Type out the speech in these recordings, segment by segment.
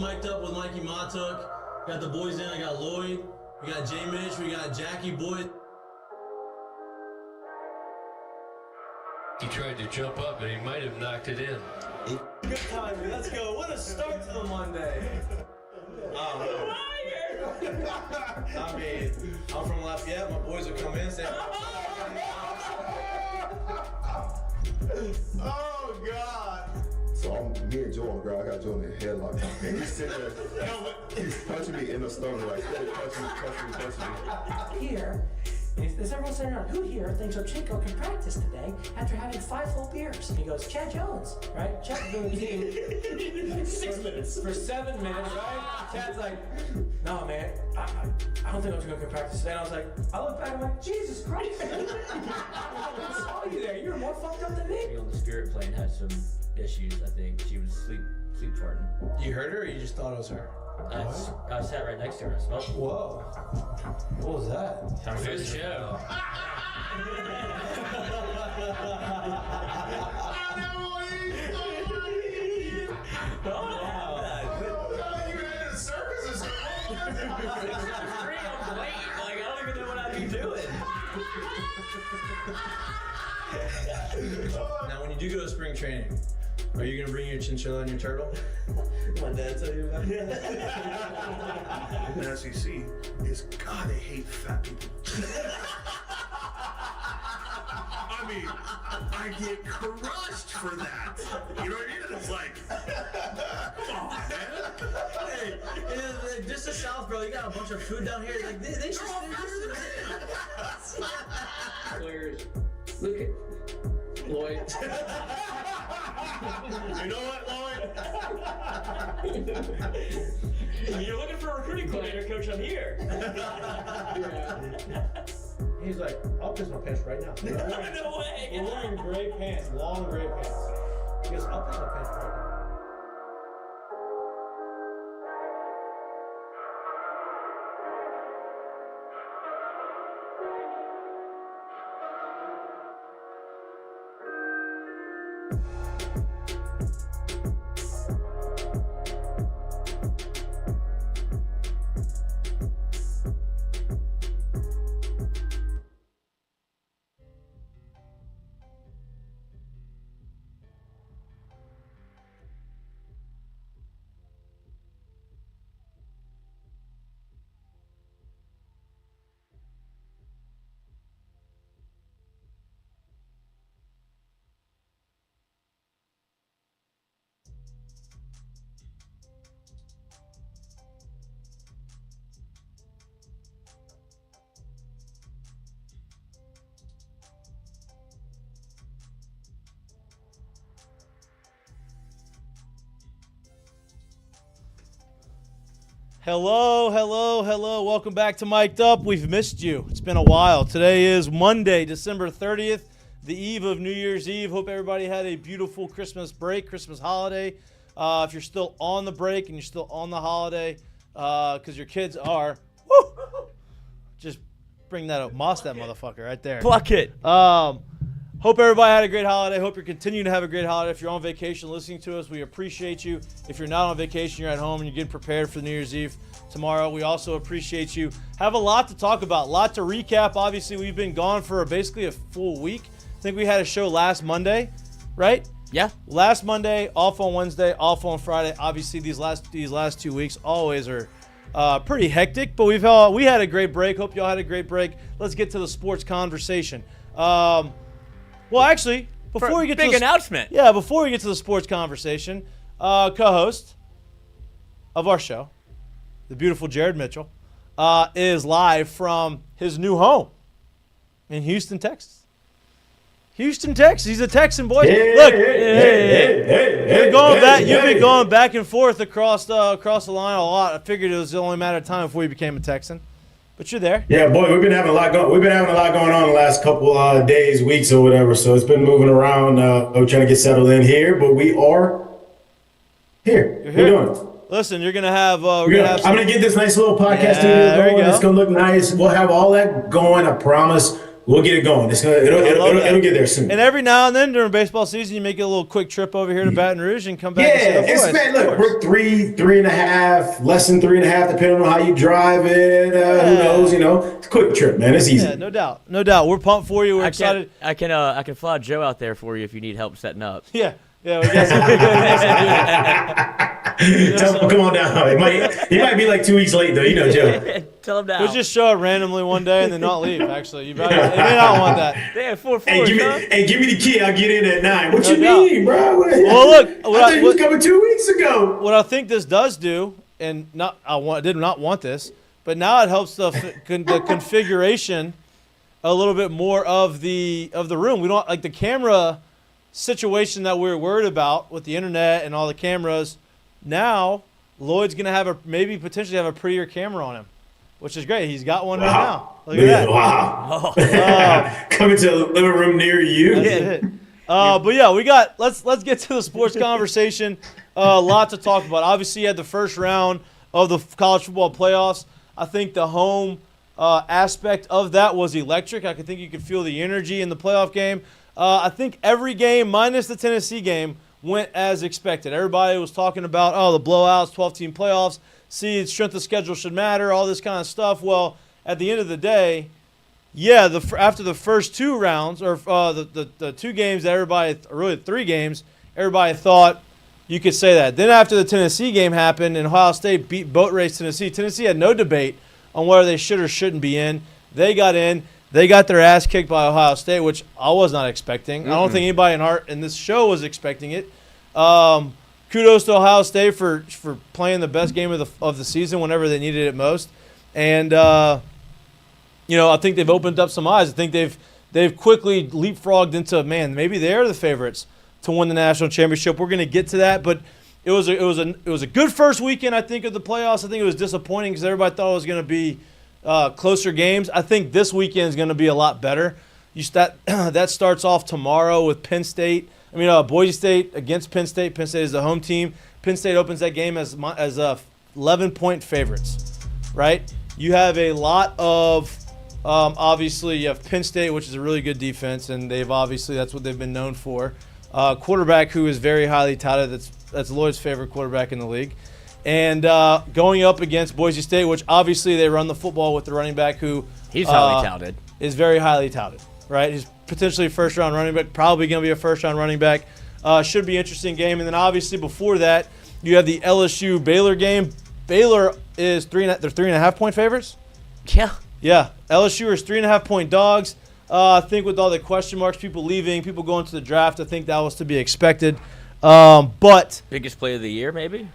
mic'd up with Mikey Mahtook. Got the boys in. I got Lloyd. We got J Mitch. We got Jackie Boy. He tried to jump up and he might have knocked it in. Good timing. Let's go. What a start to the Monday. I mean, I'm from Lafayette. My boys will come in and say, oh, God. So me and Joe on the ground. I got Joe in the headlock. And he's sitting there, he's punching me in the stomach, like, punching me. Here, is everyone sitting around? Who here thinks Ochinko can practice today after having 5 full beers? And he goes, Chad Jones, right? Chad doing 6 minutes. For 7 minutes, right? Chad's like, no, man, I don't think Ochinko can practice today. And I was like, I look back, I'm like, Jesus Christ. I saw you there. You're more fucked up than me. On the Spirit plane had some issues, I think. She was sleep farting. you heard her or you just thought it was her? I sat right next to her and smelled it. Whoa. What was that? Time Good show. Now, when you do go to spring training, are you gonna bring your chinchilla and your turtle? My dad tell you about it? In the SEC is God, they hate fat people. I mean, I get crushed for that. You know what I mean? It's like, come on, man. Hey, just the South, bro. You got a bunch of food down here. Like they should Players, look at Lloyd. You know what, Lloyd? You're looking for a recruiting coordinator, coach. I'm here. He's like, I'll piss my pants right now. No way. We're wearing gray pants, long gray pants. He goes, I'll piss my pants right now. Hello. Welcome back to Mik'd Up. We've missed you. It's been a while. Today is Monday, December 30th, the eve of New Year's Eve. Hope everybody had a beautiful Christmas break, Christmas holiday. If you're still on the break and you're still on the holiday, because your kids are, just bring that up. Moss that motherfucker right there. Pluck it. Hope everybody had a great holiday. Hope you're continuing to have a great holiday. If you're on vacation listening to us, we appreciate you. If you're not on vacation, you're at home and you're getting prepared for New Year's Eve tomorrow, we also appreciate you. Have a lot to talk about, a lot to recap. Obviously, we've been gone for basically a full week. I think we had a show last Monday, right? Yeah. Last Monday, off on Wednesday, off on Friday. Obviously, these last 2 weeks always are pretty hectic, but we had a great break. Hope y'all had a great break. Let's get to the sports conversation. Well, actually, before we get to big announcement. Yeah, before we get to the sports conversation, co-host of our show, the beautiful Jared Mitchell, is live from his new home in Houston, Texas. Houston, Texas. He's a Texan boy. Look, you've been going back and forth across the line a lot. I figured it was the only matter of time before you became a Texan. But you're there. Yeah, boy, we've been having a lot going on the last couple days, weeks, or whatever. So it's been moving around. We're trying to get settled in here, but we are here. You're here. We're doing it. Listen, you're gonna have. I'm gonna get this nice little podcast studio going. It's gonna look nice. We'll have all that going. I promise. We'll get it going. It'll get there soon. And every now and then during baseball season, you make a little quick trip over here to Baton Rouge and come back. Yeah, and see the boys, man. Look, we're 3.5, less than 3.5, depending on how you drive it. Who knows? It's a quick trip, man. It's easy. Yeah, no doubt. We're pumped for you. We're excited. I can fly Joe out there for you if you need help setting up. Yeah, we got some Tell him, come on down. He might be like 2 weeks late though. Joe. Tell him now. We'll just show up randomly one day and then not leave. Actually, you may not want that. Yeah, 4 Hey, give me the key. I'll get in at 9. What No you doubt. mean, bro? Well, look, I thought you was coming 2 weeks ago. What I think this does do, and I did not want this, but now it helps the configuration a little bit more of the room. We don't like the camera situation that we were worried about with the internet and all the cameras. Now Lloyd's gonna potentially have a prettier camera on him, which is great. He's got one right now. Look at that. Wow. Coming to a living room near you. That's it. But yeah, let's get to the sports conversation. A lot to talk about. Obviously, you had the first round of the college football playoffs. I think the home aspect of that was electric. I think you could feel the energy in the playoff game. I think every game, minus the Tennessee game, went as expected. Everybody was talking about, the blowouts, 12-team playoffs, seeds, strength of schedule should matter, all this kind of stuff. Well, at the end of the day, after the first 2 rounds, or the 2 games that really 3 games, everybody thought you could say that. Then after the Tennessee game happened and Ohio State beat boat race Tennessee, Tennessee had no debate on whether they should or shouldn't be in. They got in. They got their ass kicked by Ohio State, which I was not expecting. I don't think anybody in this show was expecting it. Kudos to Ohio State for playing the best game of the season whenever they needed it most. And I think they've opened up some eyes. I think they've quickly leapfrogged into, maybe they're the favorites to win the national championship. We're going to get to that, but it was a good first weekend, I think, of the playoffs. I think it was disappointing because everybody thought it was going to be closer games. I think this weekend is going to be a lot better. That starts off tomorrow with Boise State against Penn State. Penn State is the home team. Penn State opens that game as 11-point favorites, right? You have a lot of obviously you have Penn State, which is a really good defense, and that's what they've been known for. Quarterback who is very highly touted. That's Lloyd's favorite quarterback in the league. And going up against Boise State, which obviously they run the football with the running back who he's highly touted. Is very highly touted, right? He's potentially a first-round running back, probably going to be a first-round running back. Should be an interesting game. And then obviously before that, you have the LSU Baylor game. Baylor is they're 3.5-point favorites. Yeah. LSU is 3.5-point dogs. I think with all the question marks, people leaving, people going to the draft, I think that was to be expected. But biggest play of the year, maybe.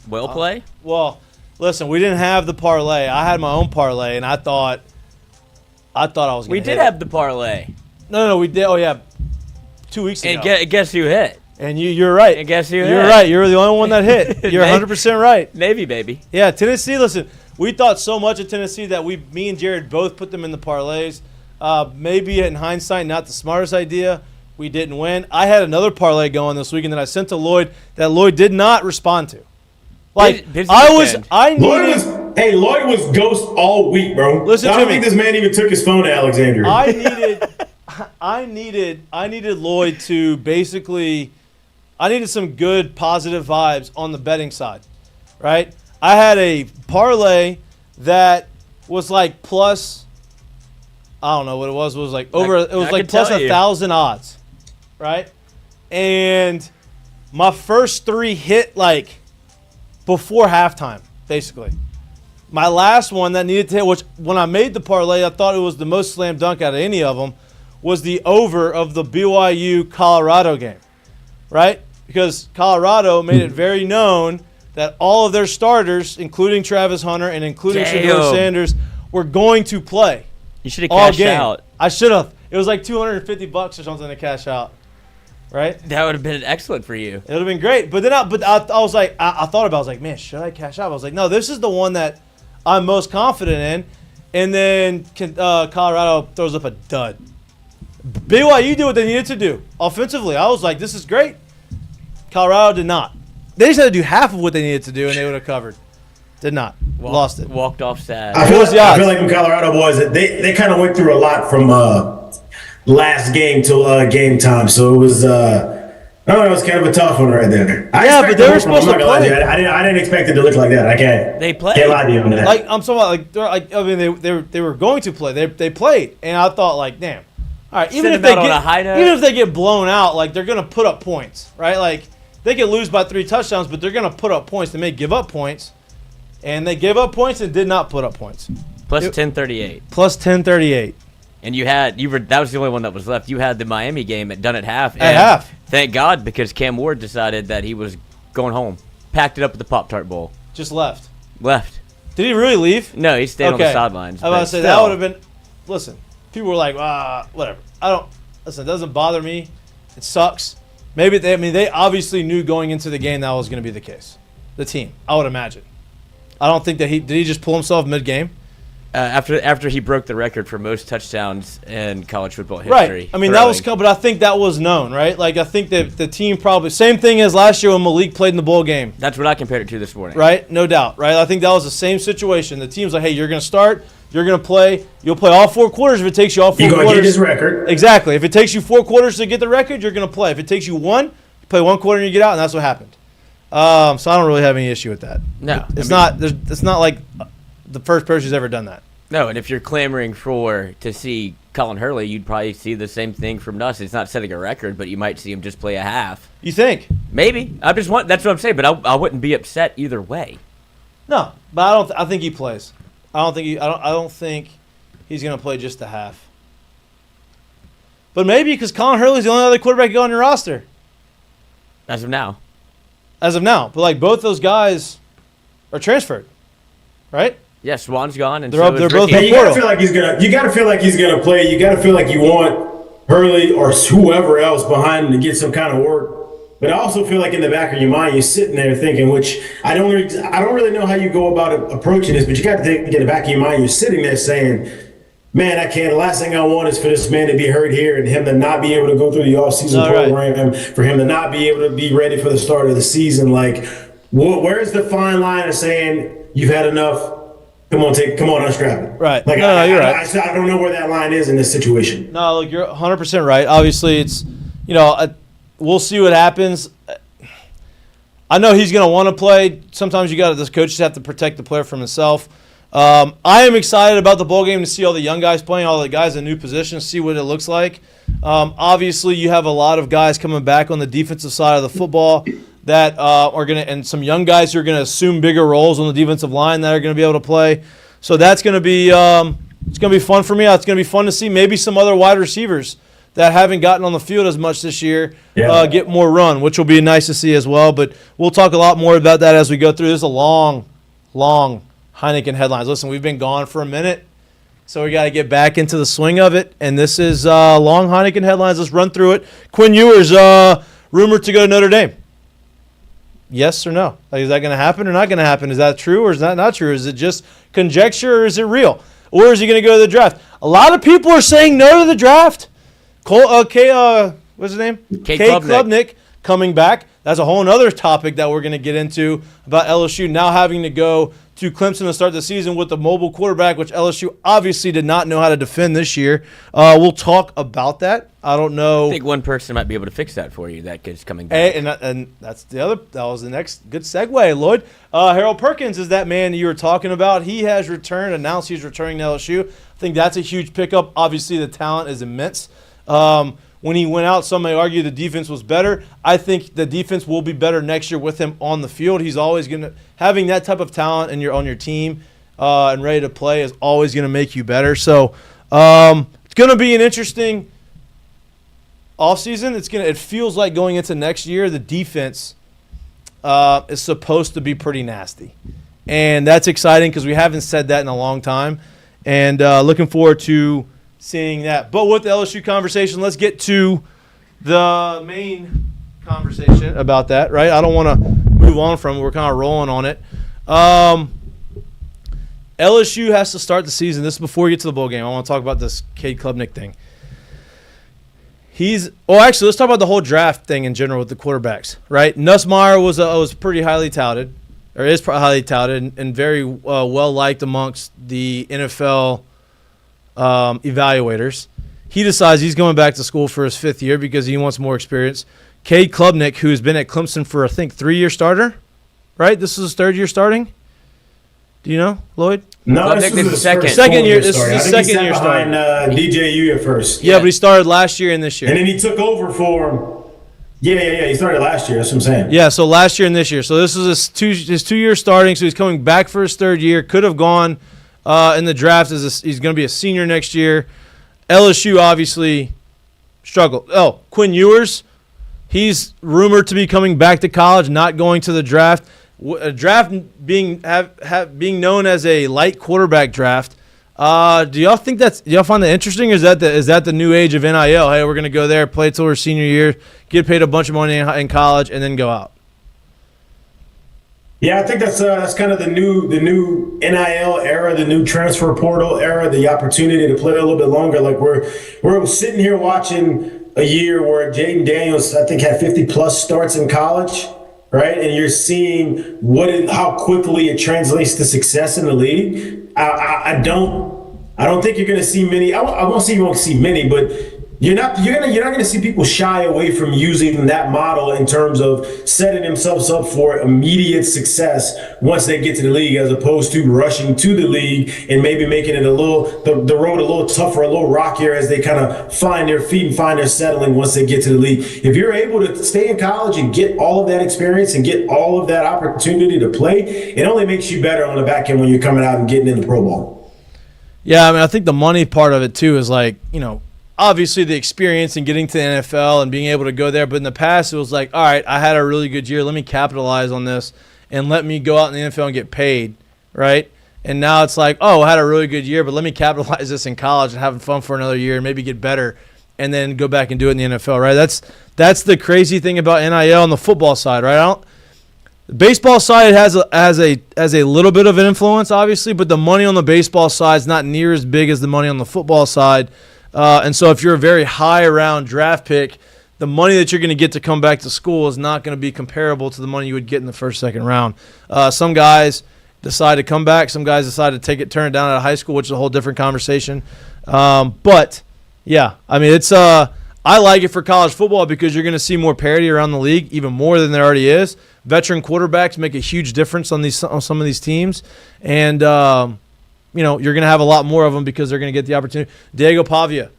Well play. Well, listen, we didn't have the parlay. I had my own parlay, and I thought I was going to. We did have the parlay. No, we did. Oh yeah, 2 weeks ago. And guess who hit? And you're right. And guess who hit? You're right. You're the only one that hit. You're 100% right. Navy, baby. Yeah, Tennessee. Listen, we thought so much of Tennessee that me and Jared both put them in the parlays. Maybe in hindsight, not the smartest idea. We didn't win. I had another parlay going this weekend that I sent to Lloyd that Lloyd did not respond to. Lloyd was ghost all week, bro. Listen to me. I don't think this man even took his phone to Alexandria. I needed Lloyd to basically. I needed some good positive vibes on the betting side, right? I had a parlay that was like plus. I don't know what it was. It was like over. It was like plus 1,000 odds, right? And my first 3 hit like before halftime, basically. My last one that needed to hit, which when I made the parlay, I thought it was the most slam dunk out of any of them, was the over of the BYU-Colorado game, right? Because Colorado made it very known that all of their starters, including Travis Hunter and including Shedeur Sanders, were going to play. You should have cashed out. I should have. It was like $250 or something to cash out, right? That would have been excellent for you. It would have been great. But then I was like, I thought about it. I was like, man, should I cash out? I was like, no, this is the one that I'm most confident in. And then Colorado throws up a dud. BYU did what they needed to do offensively. I was like, this is great. Colorado did not. They just had to do half of what they needed to do, and they would have covered. Did not. lost it. Walked off sad. I feel like them Colorado boys, they kind of went through a lot from last game till game time. So it was it was kind of a tough one right there. But they were supposed to play. I didn't expect it to look like that. I can't. They played. Can't lie to you on that. Like I'm talking about, they were going to play. They played, and I thought like, damn. All right, even if they get blown out, like they're gonna put up points, right? Like they could lose by 3 touchdowns, but they're gonna put up points. They may give up points, and they gave up points and did not put up points. Plus 1038. Plus 1038. And that was the only one that was left. You had the Miami game done at half. At half. Thank God, because Cam Ward decided that he was going home. Packed it up at the Pop-Tart Bowl. Just left. Did he really leave? No, he stayed on the sidelines. I was about to say that would have been. Listen, people were like, whatever. Listen, it doesn't bother me. It sucks. Maybe they obviously knew going into the game that was going to be the case. The team, I would imagine. I don't think that did he just pull himself mid-game? After he broke the record for most touchdowns in college football history. Right. I mean, that was, but I think that was known, right? Like, I think that the team probably, same thing as last year when Malik played in the bowl game. That's what I compared it to this morning. Right? No doubt, right? I think that was the same situation. The team's like, hey, you're going to start, you're going to play, you'll play all 4 quarters if it takes you all 4 quarters. You're going to get his record. Exactly. If it takes you 4 quarters to get the record, you're going to play. If it takes you 1, you play 1 quarter and you get out, and that's what happened. So I don't really have any issue with that. No. It's not like the first person who's ever done that. No, and if you're clamoring to see Colin Hurley, you'd probably see the same thing from Nuss. It's not setting a record, but you might see him just play a half. You think? Maybe. That's what I'm saying, but I wouldn't be upset either way. No, but I think he plays. I don't think he's going to play just a half. But maybe because Colin Hurley's the only other quarterback you got on your roster. As of now. But like both those guys are transferred, right? Yeah, Swan's gone, and they're both. You gotta feel like he's gonna play. You gotta feel like you want Hurley or whoever else behind him to get some kind of work. But I also feel like in the back of your mind, you're sitting there thinking, which I don't really know how you go about approaching this, but you got to think in the back of your mind, you're sitting there saying, man, the last thing I want is for this man to be hurt here and him to not be able to go through the offseason program, for him to not be able to be ready for the start of the season. Like, where's the fine line of saying you've had enough? Come on, unstrap it. Right. Like, you're right. I don't know where that line is in this situation. No, look, you're 100% right. Obviously, it's, we'll see what happens. I know he's going to want to play. Sometimes this coach just have to protect the player from himself. I am excited about the bowl game to see all the young guys playing, all the guys in new positions, see what it looks like. Obviously, you have a lot of guys coming back on the defensive side of the football that are going to, and some young guys who are going to assume bigger roles on the defensive line that are going to be able to play. So that's going to be it's going to be fun for me. It's going to be fun to see maybe some other wide receivers that haven't gotten on the field as much this year get more run, which will be nice to see as well. But we'll talk a lot more about that as we go through. This is a long Heineken headlines. Listen, we've been gone for a minute, so we got to get back into the swing of it. And this is long Heineken headlines. Let's run through it. Quinn Ewers rumored to go to Notre Dame. Yes or no? Like, is that going to happen or not going to happen? Is that true or is that not true? Is it just conjecture or is it real? Or is he going to go to the draft? A lot of people are saying no to the draft. What's his name? Kade Klubnik coming back. That's a whole other topic that we're going to get into about LSU now having to go to Clemson to start the season with a mobile quarterback, which LSU obviously did not know how to defend this year. We'll talk about that. I don't know. I think one person might be able to fix that for you. That kid's coming back. And that's the other. That was the next good segue, Lloyd. Harold Perkins is that man you were talking about. He has returned, announced he's returning to LSU. I think that's a huge pickup. Obviously, the talent is immense. When he went out, some may argue the defense was better. I think the defense will be better next year with him on the field. He's always having that type of talent on your team and ready to play is always going to make you better. So it's going to be an interesting offseason. It feels like going into next year, the defense is supposed to be pretty nasty. And that's exciting because we haven't said that in a long time. And looking forward to seeing that. But with the LSU conversation, let's get to the main conversation about that, right? I don't want to move on from it. We're kind of rolling on it. LSU has to start the season. This is before we get to the bowl game. I want to talk about this Kade Klubnik thing. Actually, let's talk about the whole draft thing in general with the quarterbacks, right? Nussmeier was pretty highly touted, or is highly touted and very well liked amongst the NFL evaluators. He decides he's going back to school for his 5th year because he wants more experience. Kade Klubnik, who's been at Clemson for, I think, 3-year starter, right? This is his 3rd year starting. Do you know, Lloyd? No, this is his second year. This is his second year starting. DJU at first. Yeah, but he started last year and this year. And then he took over for him. Yeah. He started last year. That's what I'm saying. Yeah, so last year and this year. So this is his 2 year starting. So he's coming back for his 3rd year. Could have gone in the draft. He's going to be a senior next year. LSU obviously struggled. Oh, Quinn Ewers. He's rumored to be coming back to college, not going to the draft. A draft being known as a light quarterback draft. Do y'all find that interesting? Or is that the new age of NIL? Hey, we're gonna go there, play till our senior year, get paid a bunch of money in college, and then go out. Yeah, I think that's kind of the new NIL era, the new transfer portal era, the opportunity to play a little bit longer. Like we're sitting here watching a year where Jaden Daniels, I think, had 50+ starts in college, right? And you're seeing how quickly it translates to success in the league. I don't think you're going to see many. I won't say you won't see many, but you're not going to see people shy away from using that model in terms of setting themselves up for immediate success once they get to the league, as opposed to rushing to the league and maybe making it the road a little tougher, a little rockier as they kind of find their feet and find their settling once they get to the league. If you're able to stay in college and get all of that experience and get all of that opportunity to play, it only makes you better on the back end when you're coming out and getting in the Pro Bowl. Yeah, I mean, I think the money part of it too is obviously the experience and getting to the NFL and being able to go there. But in the past, it was like, all right, I had a really good year. Let me capitalize on this and let me go out in the NFL and get paid, right? And now it's like, oh, I had a really good year, but let me capitalize this in college and having fun for another year and maybe get better and then go back and do it in the NFL, right? That's the crazy thing about NIL on the football side, right? The baseball side has a little bit of an influence, obviously, but the money on the baseball side is not near as big as the money on the football side. And so if you're a very high round draft pick, the money that you're going to get to come back to school is not going to be comparable to the money you would get in the first, second round. Some guys decide to come back. Some guys decide to turn it down out of high school, which is a whole different conversation. But, yeah, I mean, it's I like it for college football because you're going to see more parity around the league, even more than there already is. Veteran quarterbacks make a huge difference on some of these teams. And you're going to have a lot more of them because they're going to get the opportunity. Diego Pavia,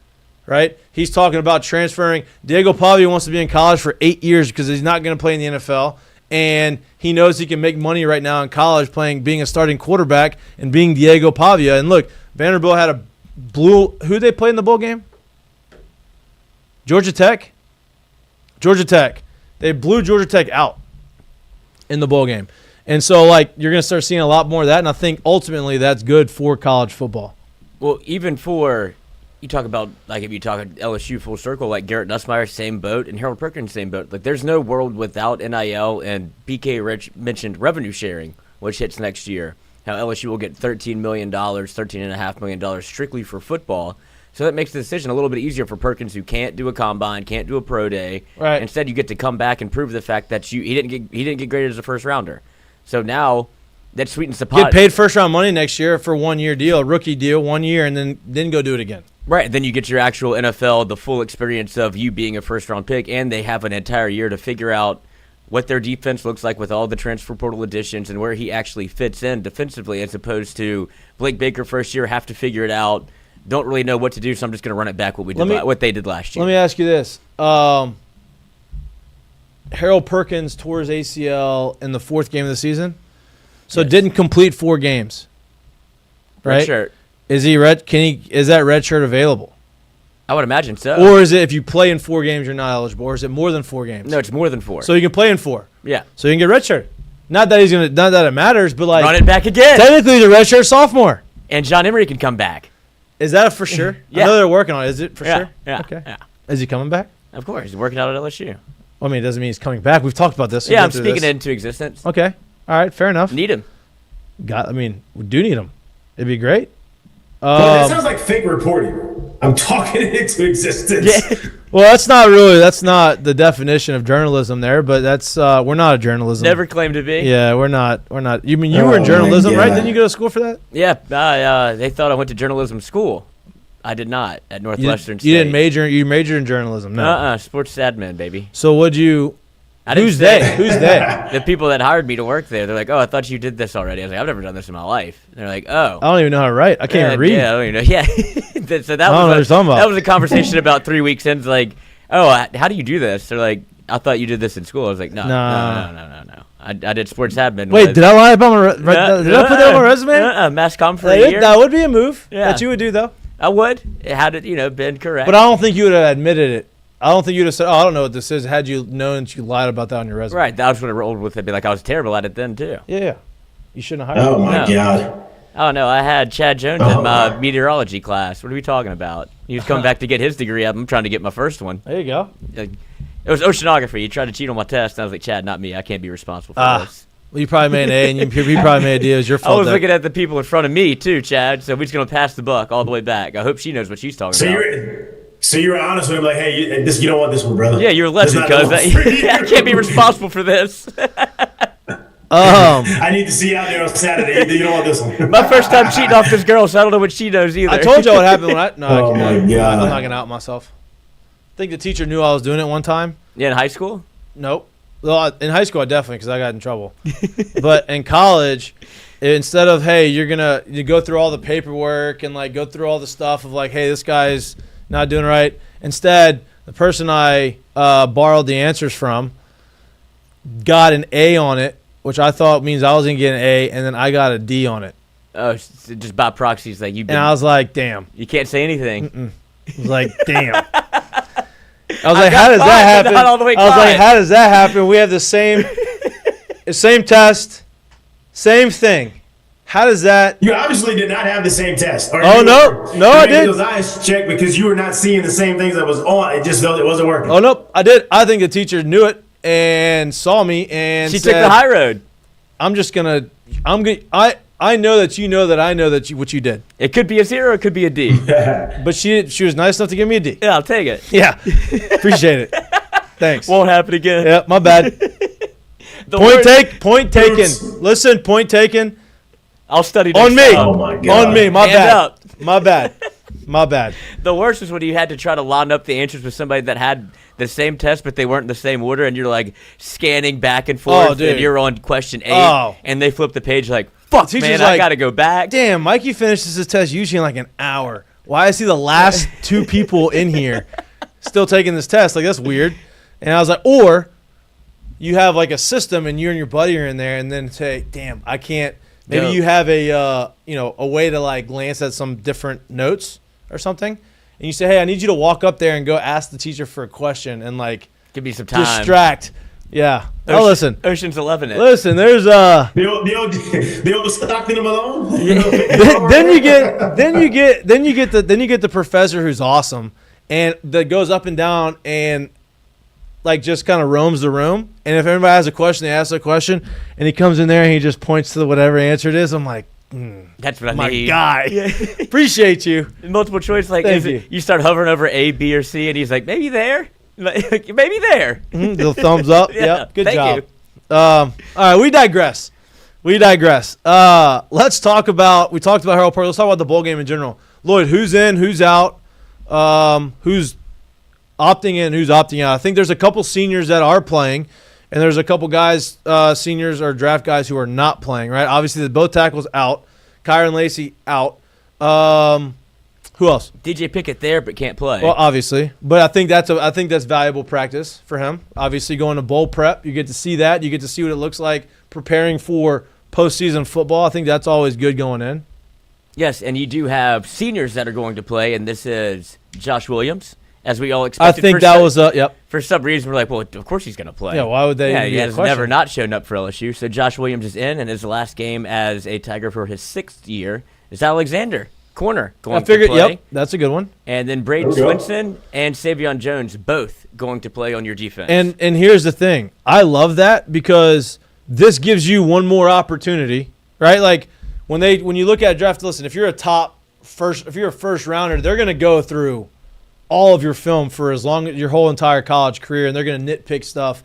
right? He's talking about transferring. Diego Pavia wants to be in college for 8 years because he's not going to play in the NFL, and he knows he can make money right now in college being a starting quarterback and being Diego Pavia. And look, Vanderbilt had who they play in the bowl game? Georgia Tech. They blew Georgia Tech out in the bowl game. And so, you're going to start seeing a lot more of that, and I think ultimately that's good for college football. Well, even for you talk about, if you talk LSU full circle, Garrett Nussmeier, same boat, and Harold Perkins, same boat. There's no world without NIL, and BK Rich mentioned revenue sharing, which hits next year. How LSU will get $13 million, $13.5 million strictly for football. So that makes the decision a little bit easier for Perkins, who can't do a combine, can't do a pro day. Right. Instead, you get to come back and prove the fact that he didn't get graded as a first rounder. So now that sweetens the pot. Get paid first round money next year for 1 year deal, a rookie deal, 1 year, and then go do it again. Right. Then you get your actual NFL, the full experience of you being a first round pick, and they have an entire year to figure out what their defense looks like with all the transfer portal additions and where he actually fits in defensively, as opposed to Blake Baker first year, have to figure it out. Don't really know what to do, so I'm just going to run it back what they did last year. Let me ask you this. Harold Perkins tore his ACL in the 4th game of the season, so didn't complete 4 games. Right? Red shirt. Is that red shirt available? I would imagine so. Or is it if you play in 4 games you're not eligible, or is it more than 4 games? No, it's more than 4. So you can play in 4. Yeah. So you can get red shirt. Not that it matters, but run it back again. Technically he's a red shirt sophomore. And John Emery can come back. Is that a for sure? Yeah. I know they're working on it. Is it for sure? Yeah. Okay. Yeah. Is he coming back? Of course. He's working out at LSU. Well, I mean, it doesn't mean he's coming back. We've talked about this. Yeah, I'm speaking it into existence. Okay. All right. Fair enough. Need him. We do need him. It'd be great. But it sounds like fake reporting. I'm talking it into existence. Yeah. Well, that's not the definition of journalism there, but that's we're not a journalism. Never claimed to be. Yeah, we're not. You mean you were in journalism, right? Didn't you go to school for that? Yeah, they thought I went to journalism school. I did not at Northwestern State. You didn't major. You majored in journalism. No. Sports admin, baby. So what'd you? Who's they? Who's they? The people that hired me to work there. They're like, "Oh, I thought you did this already." I was like, "I've never done this in my life." They're like, "Oh." I don't even know how to write. I can't even read. Yeah, I don't even know. Yeah. So that was a conversation about 3 weeks in. It's like, "Oh, how do you do this?" They're like, "I thought you did this in school." I was like, No. I did sports admin. Wait, did I lie about my? Did I put that on my resume? Mass comm for a year. That would be a move that you would do, though. I would. Had it, been correct. But I don't think you would have admitted it. I don't think you'd have said, "Oh, I don't know what this is." Had you known that you lied about that on your resume, right? That was what I rolled with. It'd be like I was terrible at it then too. Yeah. You shouldn't have hired me. Oh my God. Oh no, I had Chad Jones in my meteorology class. What are we talking about? He was coming back to get his degree. I'm trying to get my first one. There you go. It was oceanography. He tried to cheat on my test, and I was like, "Chad, not me. I can't be responsible for this." Well, you probably made an A, and you probably made a D. It was your fault. I was looking at the people in front of me too, Chad. So we're just gonna pass the buck all the way back. I hope she knows what she's talking about. So you were honest with him, like, "Hey, you don't want this one, brother." Yeah, you're a legend, cuz I can't be responsible for this. I need to see you out there on Saturday. You don't want this one. My first time cheating off this girl, so I don't know what she knows either. I told you what happened when I. No, oh my God! I'm not gonna out myself. I think the teacher knew I was doing it one time. Yeah, in high school. Nope. Well, in high school, I definitely, because I got in trouble. But in college, instead of, hey, you go through all the paperwork and like go through all the stuff of like, hey, this guy's not doing right. Instead, the person I borrowed the answers from got an A on it, which I thought means I was gonna get an A, and then I got a D on it. Oh, so just by proxy, it's like you. And I was like, damn. You can't say anything. I was like, damn. I was like, how does that happen? I was like, how does that happen? We have the same test, same thing. How does that? You obviously did not have the same test. No, I did. Those eyes checked because you were not seeing the same things that was on. It just it wasn't working. Oh no, I did. I think the teacher knew it and saw me and she said, took the high road. I know that you know that I know that what you did. It could be a 0, it could be a D. But she was nice enough to give me a D. Yeah, I'll take it. Yeah, appreciate it. Thanks. Won't happen again. Yeah, my bad. Point taken. Oops. Listen, point taken. I'll study on me. Oh my God. On me. My Hand bad. up. My bad. My bad. The worst was when you had to try to line up the answers with somebody that had the same test, but they weren't in the same order, and you're like scanning back and forth, and you're on question 8, and they flip the page like, fuck, man, I got to go back. Damn, Mikey finishes his test usually in like an hour. Why is he the last 2 people in here still taking this test? Like, that's weird. And I was like, or you have like a system, and you and your buddy are in there, and then say, damn, I can't. Maybe you have a way to like glance at some different notes or something, and you say, hey, I need you to walk up there and go ask the teacher for a question and like give me some time. Distract. Yeah. Oh, listen. Ocean's 11. Listen, there's the old Stockton and Malone. then you get the professor who's awesome and that goes up and down and like just kind of roams the room. And if anybody has a question, they ask a question, and he comes in there and he just points to whatever answer it is. I'm like, that's what I my need. guy. Appreciate you. Multiple choice, like you start hovering over A, B, or C, and he's like, maybe there, maybe there. The thumbs up. Yeah, yep. Good thank job. You. All right, we digress. Let's talk about. We talked about Harold Park. Let's talk about the bowl game in general. Lloyd, who's in? Who's out? Who's opting in? Who's opting out? I think there's a couple seniors that are playing. And there's a couple guys, seniors or draft guys who are not playing, right? Obviously, the both tackles out. Kyron Lacey out. Who else? DJ Pickett there, but can't play. Well, obviously. But I think that's valuable practice for him. Obviously, going to bowl prep, you get to see that. You get to see what it looks like preparing for postseason football. I think that's always good going in. Yes, and you do have seniors that are going to play, and this is Josh Williams. As we all expected. I think that was yep. For some reason, we're like, well, of course he's going to play. Yeah, why would they? Yeah, he has never not shown up for LSU. So Josh Williams is in, and his last game as a Tiger for his 6th year is Alexander, corner, going to play. Yep, that's a good one. And then Braden Swinson and Savion Jones both going to play on your defense. And here's the thing. I love that because this gives you one more opportunity, right? Like when you look at a draft, listen, if you're a top a first rounder, they're going to go through all of your film for as long as your whole entire college career, and they're going to nitpick stuff.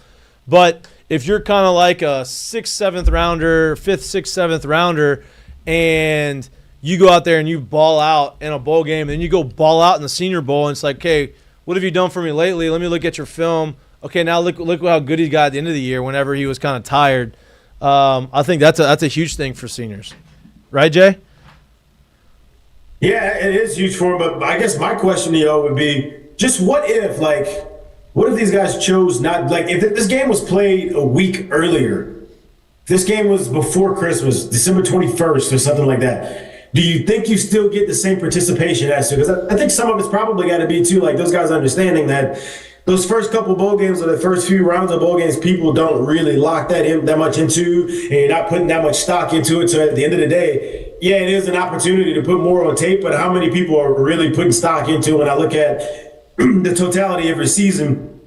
But if you're kind of like a 6th, 7th rounder, 5th, 6th, 7th rounder, and you go out there and you ball out in a bowl game, and then you go ball out in the Senior Bowl, and it's like, okay, what have you done for me lately? Let me look at your film. Okay, now look how good he got at the end of the year whenever he was kind of tired. I think that's a huge thing for seniors. Right, Jay? Yeah, it is huge for him. But I guess my question to y'all would be, just what if these guys chose not, like, if this game was played a week earlier, this game was before Christmas, December 21st or something like that, do you think you still get the same participation as to? Because I think some of it's probably got to be, too, like those guys understanding that those first couple bowl games or the first few rounds of bowl games, people don't really lock that much into, and you're not putting that much stock into it. So at the end of the day, yeah, it is an opportunity to put more on tape, but how many people are really putting stock into it? When I look at the totality of your season,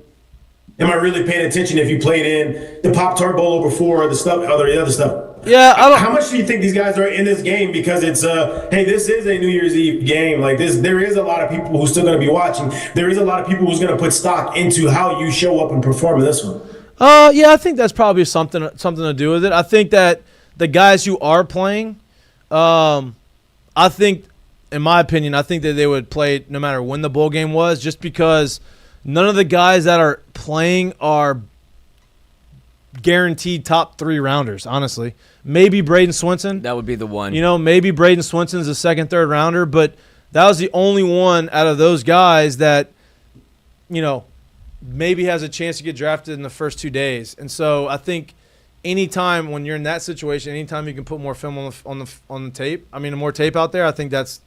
am I really paying attention if you played in the Pop-Tart Bowl before or the other stuff? Yeah, how much do you think these guys are in this game? Because it's hey, this is a New Year's Eve game. Like this, there is a lot of people who's still going to be watching. There is a lot of people who's going to put stock into how you show up and perform in this one. Yeah, I think that's probably something to do with it. I think that the guys who are playing, I think, in my opinion, I think that they would play no matter when the bowl game was, just because none of the guys that are playing are guaranteed top 3 rounders, honestly. Maybe Braden Swinson. That would be the one. Maybe Braden Swinson's a 2nd, 3rd rounder, but that was the only one out of those guys that, maybe has a chance to get drafted in the first 2 days. And so I think anytime when you're in that situation, anytime you can put more film on the tape, more tape out there, I think that's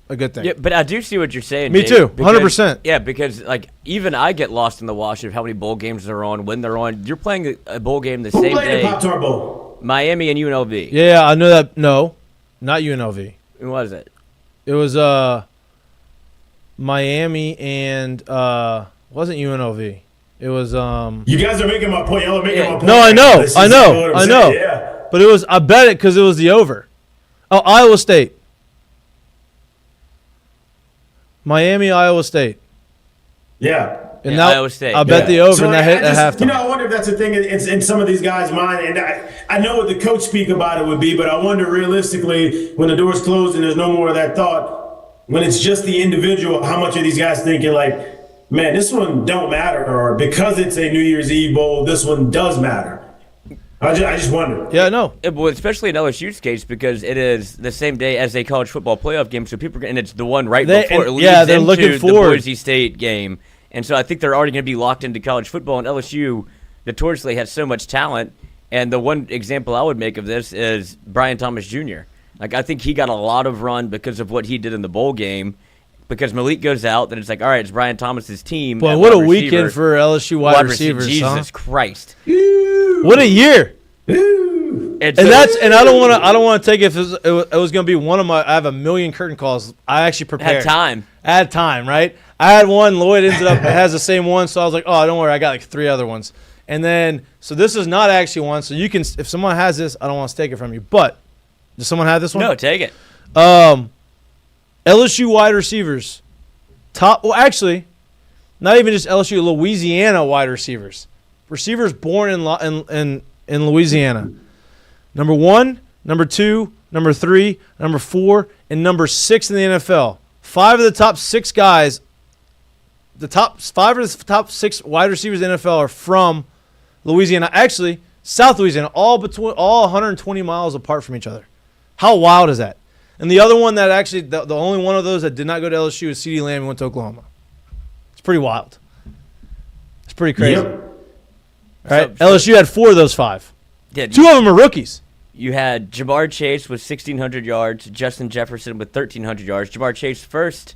a good thing. Yeah, but I do see what you're saying. Me Dave, too, because, 100%. Yeah, because even I get lost in the wash of how many bowl games they're on, when they're on. You're playing a bowl game the same day. Who played the Pop-Tart Bowl? Miami and UNLV. Yeah, I know that. No, not UNLV. Who was it? It was Miami and wasn't UNLV. It was You guys are making my point. Y'all are making my point. No, I know. Yeah. But it was. I bet it because it was the over. Oh, Iowa State. Miami, Iowa State. Yeah. And yeah, Iowa State. I bet the over, and that hit at halftime. I wonder if that's a thing in some of these guys' mind. And I know what the coach speak about it would be, but I wonder realistically, when the doors close and there's no more of that thought, when it's just the individual, how much are these guys thinking like, man, this one don't matter, or because it's a New Year's Eve bowl, this one does matter. I just wonder. Yeah, I know. Well, especially in LSU's case, because it is the same day as a college football playoff game, so and it's the one right before it leads they're into looking the forward. Boise State game. And so I think they're already going to be locked into college football, and LSU notoriously has so much talent. And the one example I would make of this is Brian Thomas Jr. Like, I think he got a lot of run because of what he did in the bowl game. Because Malik goes out, then it's like, all right, it's Brian Thomas's team. Boy, what a weekend for LSU wide receivers, Jesus Christ. What a year. And I don't want to take it if it was going to be one of my. I have a million curtain calls. I actually prepared. Had time, right? I had one. Lloyd ended up has the same one, so I was like, oh, don't worry, I got like 3 other ones. And then, so this is not actually one. So you can, if someone has this, I don't want to take it from you. But does someone have this one? No, take it. LSU wide receivers, actually, not even just LSU, Louisiana wide receivers born in Louisiana. Number 1, number 2, number 3, number 4, and number 6 in the NFL. 5 of the top 6 guys, five of the top 6 wide receivers in the NFL are from Louisiana. Actually, South Louisiana, all 120 miles apart from each other. How wild is that? And the other one that actually, the only one of those that did not go to LSU is CeeDee Lamb and went to Oklahoma. It's pretty wild. It's pretty crazy. Yep. All right, LSU had 4 of those 5. Yeah, 2 of them are rookies. You had Jamar Chase with 1,600 yards, Justin Jefferson with 1,300 yards. Jamar Chase first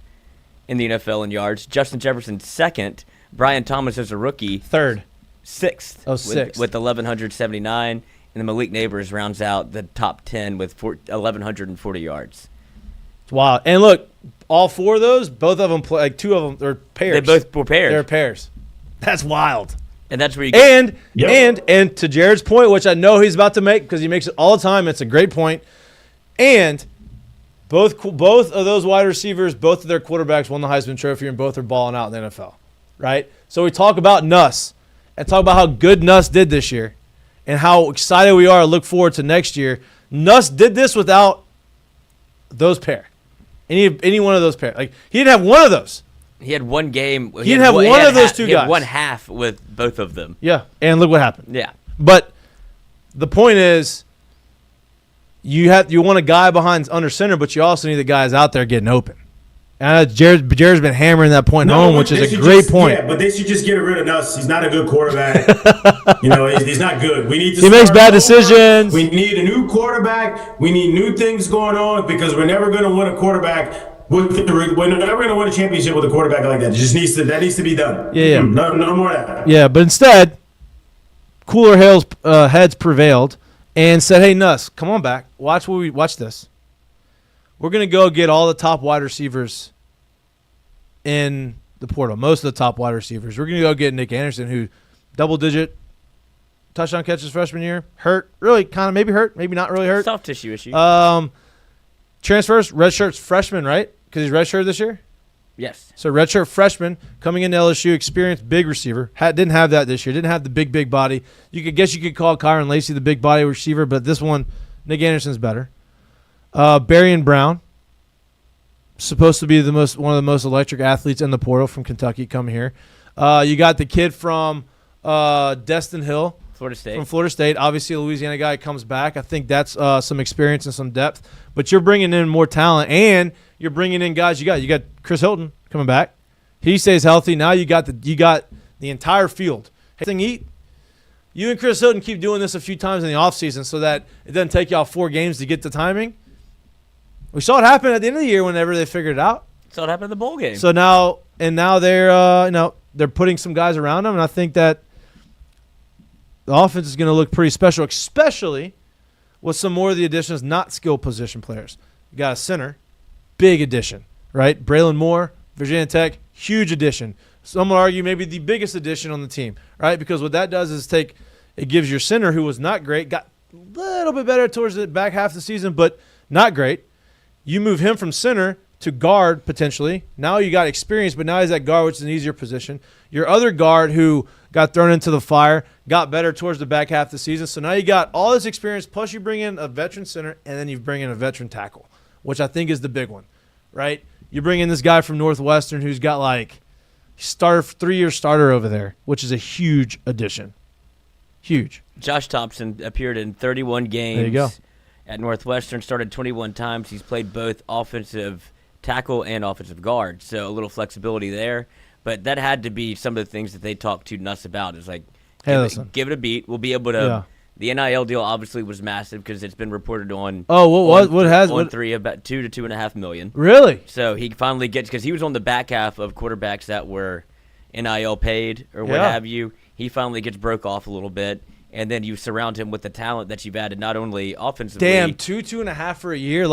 in the NFL in yards, Justin Jefferson second, Brian Thomas as a rookie. Third. Sixth. Oh, sixth. With 1,179. And then Malik Neighbors rounds out the top 10 with 1,140 yards. It's wild. And look, all 4 of those, both of them play, like 2 of them, they're pairs. They both were pairs. They're pairs. That's wild. And that's where you get. And to Jared's point, which I know he's about to make because he makes it all the time, it's a great point. And Both of those wide receivers, both of their quarterbacks won the Heisman Trophy, and both are balling out in the NFL, right? So we talk about Nuss and talk about how good Nuss did this year and how excited we are to look forward to next year. Nuss did this without those pair. Any one of those pair. Like, he didn't have one of those. He had one game. He didn't have one of those two He guys. had one half with both of them. Yeah, and look what happened. Yeah. But the point is, you want a guy under center, but you also need the guys out there getting open. And Jared's been hammering that point home, which is a great point. Yeah, but they should just get rid of Nuss. He's not a good quarterback. He's not good. We need to. He makes bad over. decisions. We need a new quarterback. We need new things going on because we're never going to win a quarterback. We're never going to win a championship with a quarterback like that. It just needs to be done. Yeah. No more of that. Yeah, but instead, cooler heads prevailed and said, "Hey, Nuss, come on back. Watch this. We're going to go get all the top wide receivers in the portal, most of the top wide receivers. We're going to go get Nick Anderson, who double-digit touchdown catches freshman year, hurt, really kind of maybe hurt, maybe not really hurt. Soft tissue issue. Transfers, redshirt's freshman, right? Because he's redshirt this year? Yes. So redshirt freshman coming into LSU, experienced big receiver. Didn't have that this year. Didn't have the big body. You could call Kyron Lacey the big body receiver, but this one, Nick Anderson's better. Barry Brown, supposed to be one of the most electric athletes in the portal from Kentucky, come here. You got the kid from Destin Hill. Florida State. From Florida State. Obviously, a Louisiana guy comes back. I think that's some experience and some depth. But you're bringing in more talent, and you're bringing in guys. You got Chris Hilton coming back. He stays healthy. Now you got the entire field. Hey, you and Chris Hilton keep doing this a few times in the offseason so that it doesn't take y'all 4 games to get the timing. We saw it happen at the end of the year whenever they figured it out. Saw it happen in the bowl game. So now they're putting some guys around them, and I think that the offense is going to look pretty special, especially with some more of the additions, not skill position players. You got a center, big addition, right? Braylon Moore, Virginia Tech, huge addition. Some will argue maybe the biggest addition on the team, right? Because what that does is it gives your center, who was not great, got a little bit better towards the back half of the season, but not great. You move him from center to guard potentially. Now you got experience, but now he's at guard, which is an easier position. Your other guard who got thrown into the fire got better towards the back half of the season. So now you got all this experience, plus you bring in a veteran center, and then you bring in a veteran tackle, which I think is the big one, right? You bring in this guy from Northwestern who's got 3-year starter over there, which is a huge addition. Huge. Josh Thompson appeared in 31 games. There you go. At Northwestern, started 21 times. He's played both offensive tackle and offensive guard, so a little flexibility there. But that had to be some of the things that they talked to Nuss about. Is like, give it a beat. We'll be able to. Yeah. The NIL deal obviously was massive because it's been reported on. Oh, what 3 about $2 to $2.5 million. Really? So he finally gets, because he was on the back half of quarterbacks that were NIL paid or what have you. He finally gets broke off a little bit. And then you surround him with the talent that you've added, not only offensively. Damn, 2.5 for a year.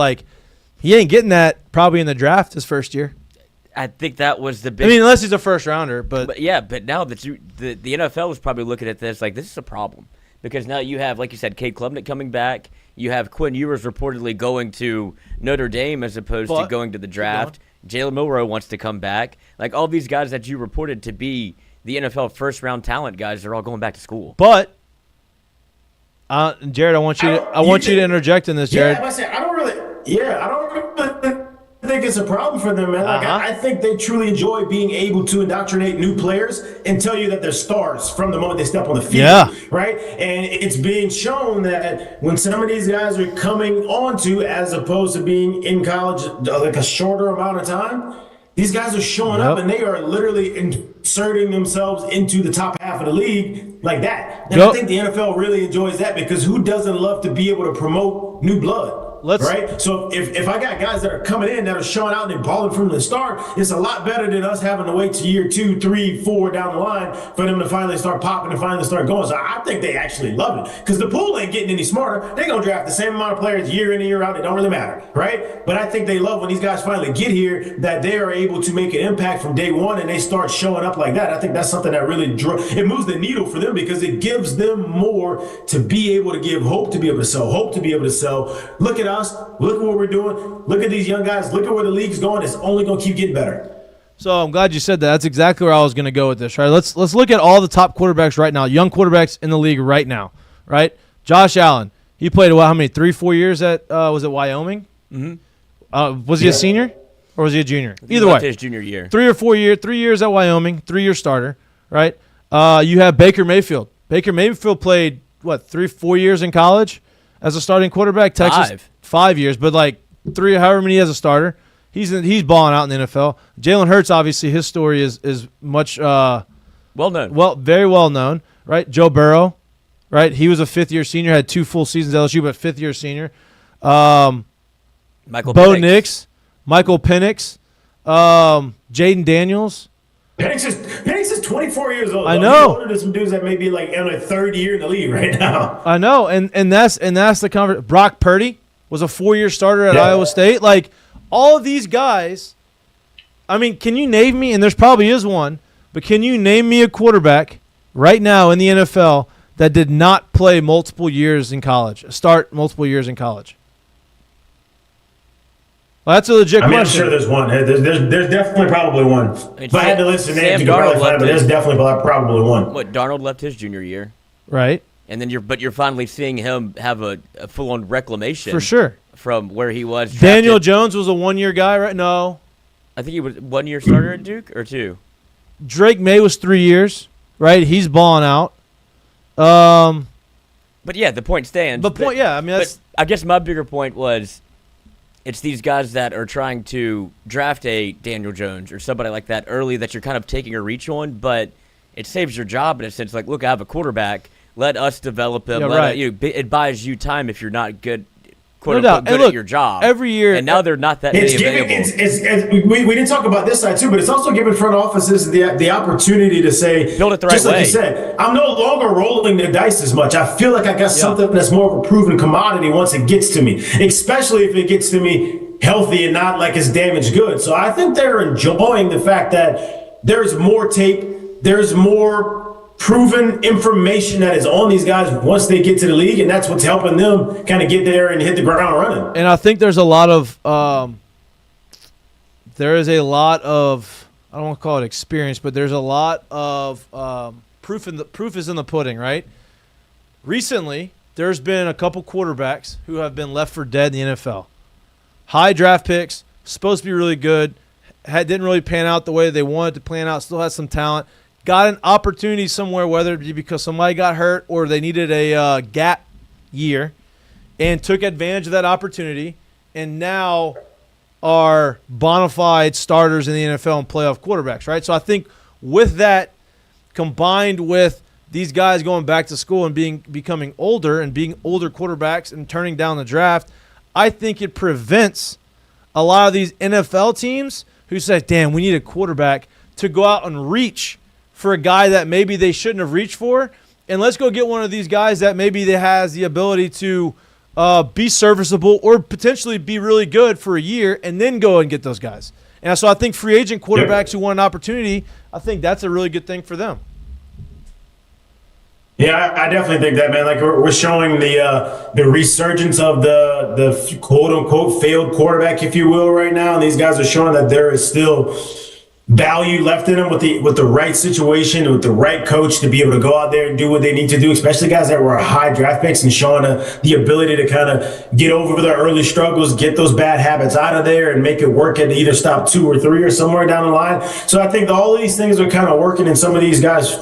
He ain't getting that probably in the draft his first year. I think that was the big. I mean, unless he's a first rounder, but now that the NFL is probably looking at this like this is a problem because now you have, like you said, Kade Klubnik coming back. You have Quinn Ewers reportedly going to Notre Dame as opposed to going to the draft. Jalen Milroe wants to come back. Like all these guys that you reported to be the NFL first round talent guys, they're all going back to school. But. Jared, I want you to interject in this, Jared. I don't really think it's a problem for them, man. I think they truly enjoy being able to indoctrinate new players and tell you that they're stars from the moment they step on the field, right? And it's being shown that when some of these guys are coming onto, as opposed to being in college a shorter amount of time, these guys are showing up and they are literally inserting themselves into the top half of the league like that. And I think the NFL really enjoys that because who doesn't love to be able to promote new blood? Right? So if I got guys that are coming in that are showing out and they're balling from the start, it's a lot better than us having to wait to year 2, 3, 4 down the line for them to finally start popping and finally start going. So I think they actually love it because the pool ain't getting any smarter. They're going to draft the same amount of players year in and year out. It don't really matter, right? But I think they love when these guys finally get here that they are able to make an impact from day one and they start showing up like that. I think that's something that really it moves the needle for them because it gives them more to be able to give hope, to be able to sell. Look at Josh. Look at what we're doing. Look at these young guys. Look at where the league's going. It's only going to keep getting better. So I'm glad you said that. That's exactly where I was going to go with this, right? Let's look at all the top quarterbacks right now, young quarterbacks in the league right now, right? Josh Allen, he played, how many, 3-4 years at, was it Wyoming? Mm-hmm. Was he a senior or was he a junior? Either way. His junior year. 3 years at Wyoming, 3-year starter, right? You have Baker Mayfield. Baker Mayfield played, 3-4 years in college as a starting quarterback? Texas, 5 years, but however many as a starter. He's balling out in the NFL. Jalen Hurts, obviously, his story is much well known. Very well known, right? Joe Burrow, right? He was a fifth-year senior, had 2 full seasons at LSU, but fifth-year senior. Michael Bo Nix, Michael Penix, Jaden Daniels. Penix is 24 years old. I know. He's older than some dudes that may be in their third year in the league right now. I know, and that's the conversation. Brock Purdy was a 4-year starter at Iowa State. All of these guys, I mean, can you name me, and there's probably is one, but can you name me a quarterback right now in the NFL that did not play multiple years in college, start multiple years in college? Well, that's a legit question. I'm sure there's one. There's definitely probably one. If I had to listen names, you could probably find it, but there's definitely probably one. Darnold left his junior year. Right. And then you're finally seeing him have a full-on reclamation. For sure. From where he was drafted. Daniel Jones was a 1-year guy, right? No. I think he was 1-year starter at Duke or 2. Drake May was 3 years, right? He's balling out. But yeah, the point stands. I guess my bigger point was it's these guys that are trying to draft a Daniel Jones or somebody like that early that you're kind of taking a reach on, but it saves your job in a sense. Look, I have a quarterback. Let us develop him. It buys you time if you're not good. Good at your job every year, and now they're not that many available. We didn't talk about this side too, but it's also giving front offices the opportunity to say, build it the right just way. Like you said, I'm no longer rolling the dice as much. I feel like I got something that's more of a proven commodity once it gets to me, especially if it gets to me healthy and not like it's damaged goods. So I think they're enjoying the fact that there's more tape, there's more proven information that is on these guys once they get to the league, and that's what's helping them kind of get there and hit the ground running. And I think there's a lot of I don't want to call it experience, but there's a lot of proof is in the pudding, right? Recently, there's been a couple quarterbacks who have been left for dead in the NFL. High draft picks, supposed to be really good, didn't really pan out the way they wanted to pan out, still has some talent. Got an opportunity somewhere, whether it be because somebody got hurt or they needed a gap year, and took advantage of that opportunity, and now are bona fide starters in the NFL and playoff quarterbacks, right? So I think with that, combined with these guys going back to school and becoming older and being older quarterbacks and turning down the draft, I think it prevents a lot of these NFL teams who say, damn, we need a quarterback, to go out and reach for a guy that maybe they shouldn't have reached for, and let's go get one of these guys that maybe they has the ability to be serviceable or potentially be really good for a year, and then go and get those guys. And so I think free agent quarterbacks who want an opportunity, I think that's a really good thing for them. Yeah, I definitely think that, man. We're showing the resurgence of the quote unquote failed quarterback, if you will, right now, and these guys are showing that there is still value left in them with the right situation, with the right coach to be able to go out there and do what they need to do, especially guys that were high draft picks, and showing the ability to kind of get over their early struggles, get those bad habits out of there, and make it work at either stop 2 or 3 or somewhere down the line. So I think all of these things are kind of working in some of these guys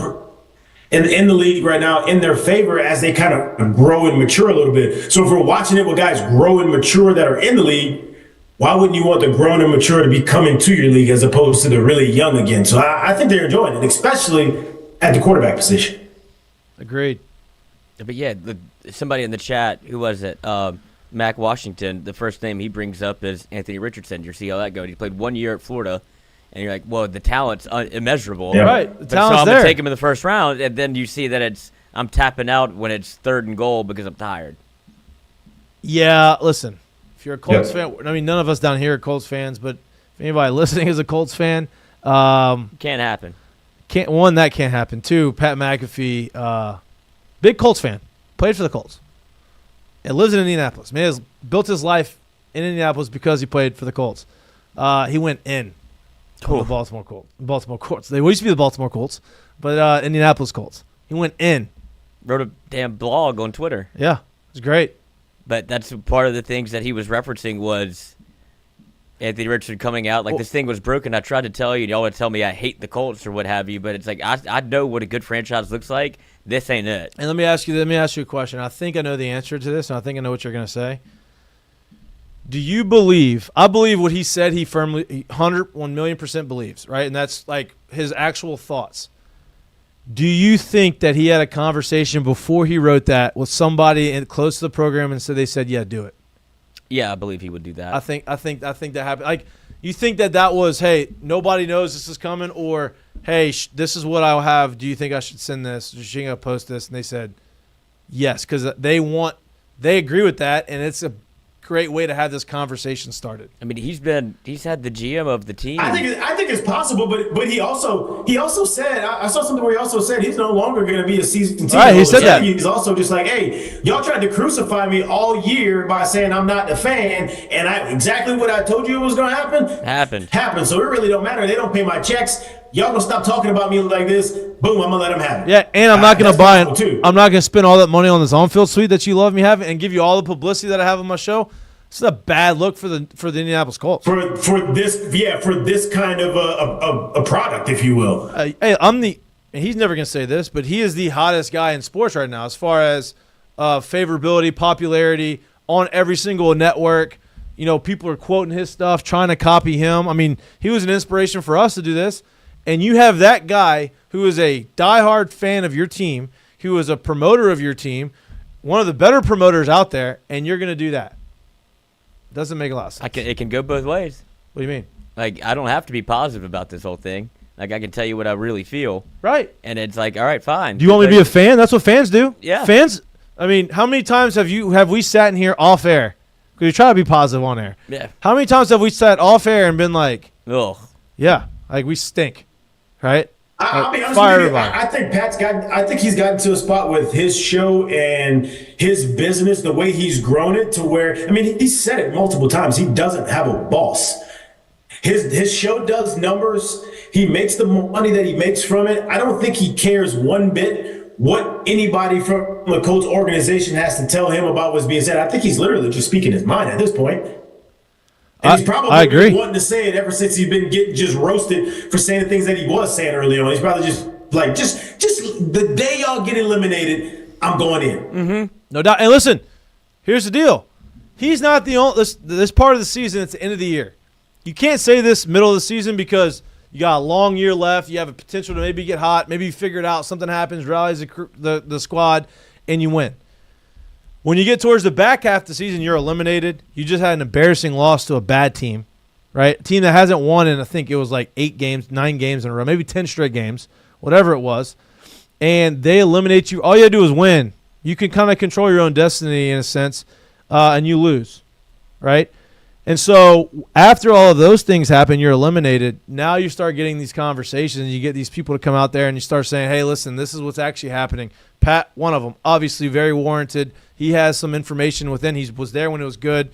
in the league right now in their favor as they kind of grow and mature a little bit. So if we're watching it with guys grow and mature that are in the league, why wouldn't you want the grown and mature to be coming to your league as opposed to the really young again? So I think they're enjoying it, especially at the quarterback position. Agreed. But yeah, somebody in the chat, who was it? Mac Washington, the first name he brings up is Anthony Richardson. You see how that goes. He played 1 year at Florida, and you're like, well, the talent's immeasurable. Yeah. Right, the talent's I'm there. going to take him in the first round, and then you see that I'm tapping out when it's 3rd and goal because I'm tired. Yeah, listen. If you're a Colts fan, I mean, none of us down here are Colts fans, but if anybody listening is a Colts fan, can't happen. That can't happen. 2, Pat McAfee, big Colts fan, played for the Colts. and lives in Indianapolis. Man has built his life in Indianapolis because he played for the Colts. He went in on the Baltimore Colts. They used to be the Baltimore Colts, but Indianapolis Colts. He went in. Wrote a damn blog on Twitter. Yeah, it was great. But that's part of the things that he was referencing was Anthony Richardson coming out. Like, this thing was broken. I tried to tell you. Y'all would tell me I hate the Colts or what have you. But it's like, I know what a good franchise looks like. This ain't it. And let me ask you a question. I think I know the answer to this, and I think I know what you're going to say. Do you believe – I believe what he said he firmly – 1 million% believes, right? And that's, like, his actual thoughts. Do you think that he had a conversation before he wrote that with somebody close to the program and so they said, yeah, do it? Yeah, I believe he would do that. I think that happened. Like, you think that was, hey, nobody knows this is coming, or hey, this is what I'll have. Do you think I should send this? Is she gonna post this? And they said yes, because they agree with that, and it's a great way to have this conversation started. I mean, he's had the GM of the team. I think it's possible, but he also said, I saw something where he also said he's no longer going to be a season team. Right, he said that. He's also just like, hey, y'all tried to crucify me all year by saying I'm not a fan, and exactly what I told you was going to happen happened. So it really don't matter. They don't pay my checks. Y'all gonna stop talking about me like this? Boom! I'm gonna let them have it. Yeah, and I'm not gonna buy it. I'm not gonna spend all that money on this on-field suite that you love me having, and give you all the publicity that I have on my show. This is a bad look for the Indianapolis Colts. For this kind of a product, if you will. And he's never gonna say this, but he is the hottest guy in sports right now as far as favorability, popularity on every single network. You know, people are quoting his stuff, trying to copy him. I mean, he was an inspiration for us to do this. And you have that guy who is a diehard fan of your team, who is a promoter of your team, one of the better promoters out there, and you're going to do that. Doesn't make a lot of sense. It can go both ways. What do you mean? Like, I don't have to be positive about this whole thing. Like, I can tell you what I really feel. Right. And it's like, all right, fine. Do you want me to be a fan? That's what fans do. Yeah. Fans, I mean, how many times have we sat in here off air? Because you try to be positive on air. Yeah. How many times have we sat off air and been like, ugh. Yeah, like we stink. Right? I'll be honest with you. I think he's gotten to a spot with his show and his business, the way he's grown it to where, I mean, he said it multiple times. He doesn't have a boss. His show does numbers. He makes the money that he makes from it. I don't think he cares one bit what anybody from the Colts organization has to tell him about what's being said. I think he's literally just speaking his mind at this point. And he's probably been wanting to say it ever since he's been getting just roasted for saying the things that he was saying early on. He's probably just like, just the day y'all get eliminated, I'm going in. Mm-hmm. No doubt. And listen, here's the deal. He's not the only – this part of the season, it's the end of the year. You can't say this middle of the season because you got a long year left. You have a potential to maybe get hot. Maybe you figure it out. Something happens, rallies the squad, and you win. When you get towards the back half of the season, you're eliminated. You just had an embarrassing loss to a bad team, right? A team that hasn't won in, I think it was like 9 games in a row, maybe 10 straight games, whatever it was. And they eliminate you. All you got to do is win. You can kind of control your own destiny in a sense, and you lose, right? And so after all of those things happen, you're eliminated. Now you start getting these conversations, and you get these people to come out there, and you start saying, hey, listen, this is what's actually happening. Pat, one of them, obviously very warranted. He has some information within. He was there when it was good.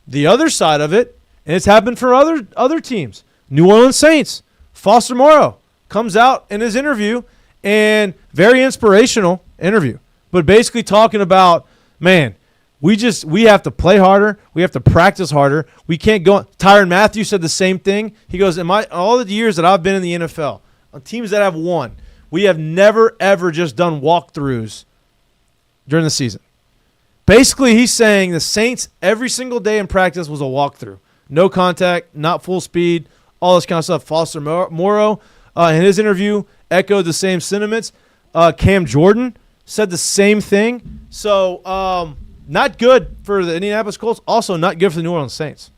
The other side of it, and it's happened for other teams. New Orleans Saints, Foster Moreau comes out in his interview, and very inspirational interview, but basically talking about, man, we have to play harder. We have to practice harder. We can't go. Tyrann Mathieu said the same thing. He goes, all the years that I've been in the NFL, on teams that have won, we have never, ever just done walkthroughs during the season. Basically, he's saying the Saints, every single day in practice was a walkthrough. No contact, not full speed, all this kind of stuff. Foster Moreau, in his interview, echoed the same sentiments. Cam Jordan said the same thing. So, not good for the Indianapolis Colts. Also, not good for the New Orleans Saints.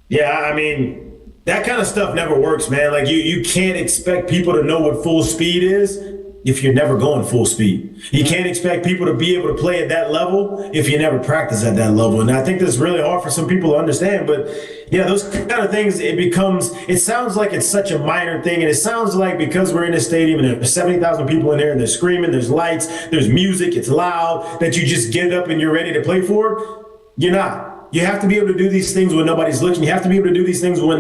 Yeah, I mean, that kind of stuff never works, man. Like, you can't expect people to know what full speed is if you're never going full speed. You can't expect people to be able to play at that level if you never practice at that level. And I think that's really hard for some people to understand. But yeah, those kind of things, it sounds like it's such a minor thing. And it sounds like because we're in a stadium and there's 70,000 people in there and they're screaming, there's lights, there's music, it's loud, that you just get up and you're ready to play for it. You're not. You have to be able to do these things when nobody's looking. You have to be able to do these things when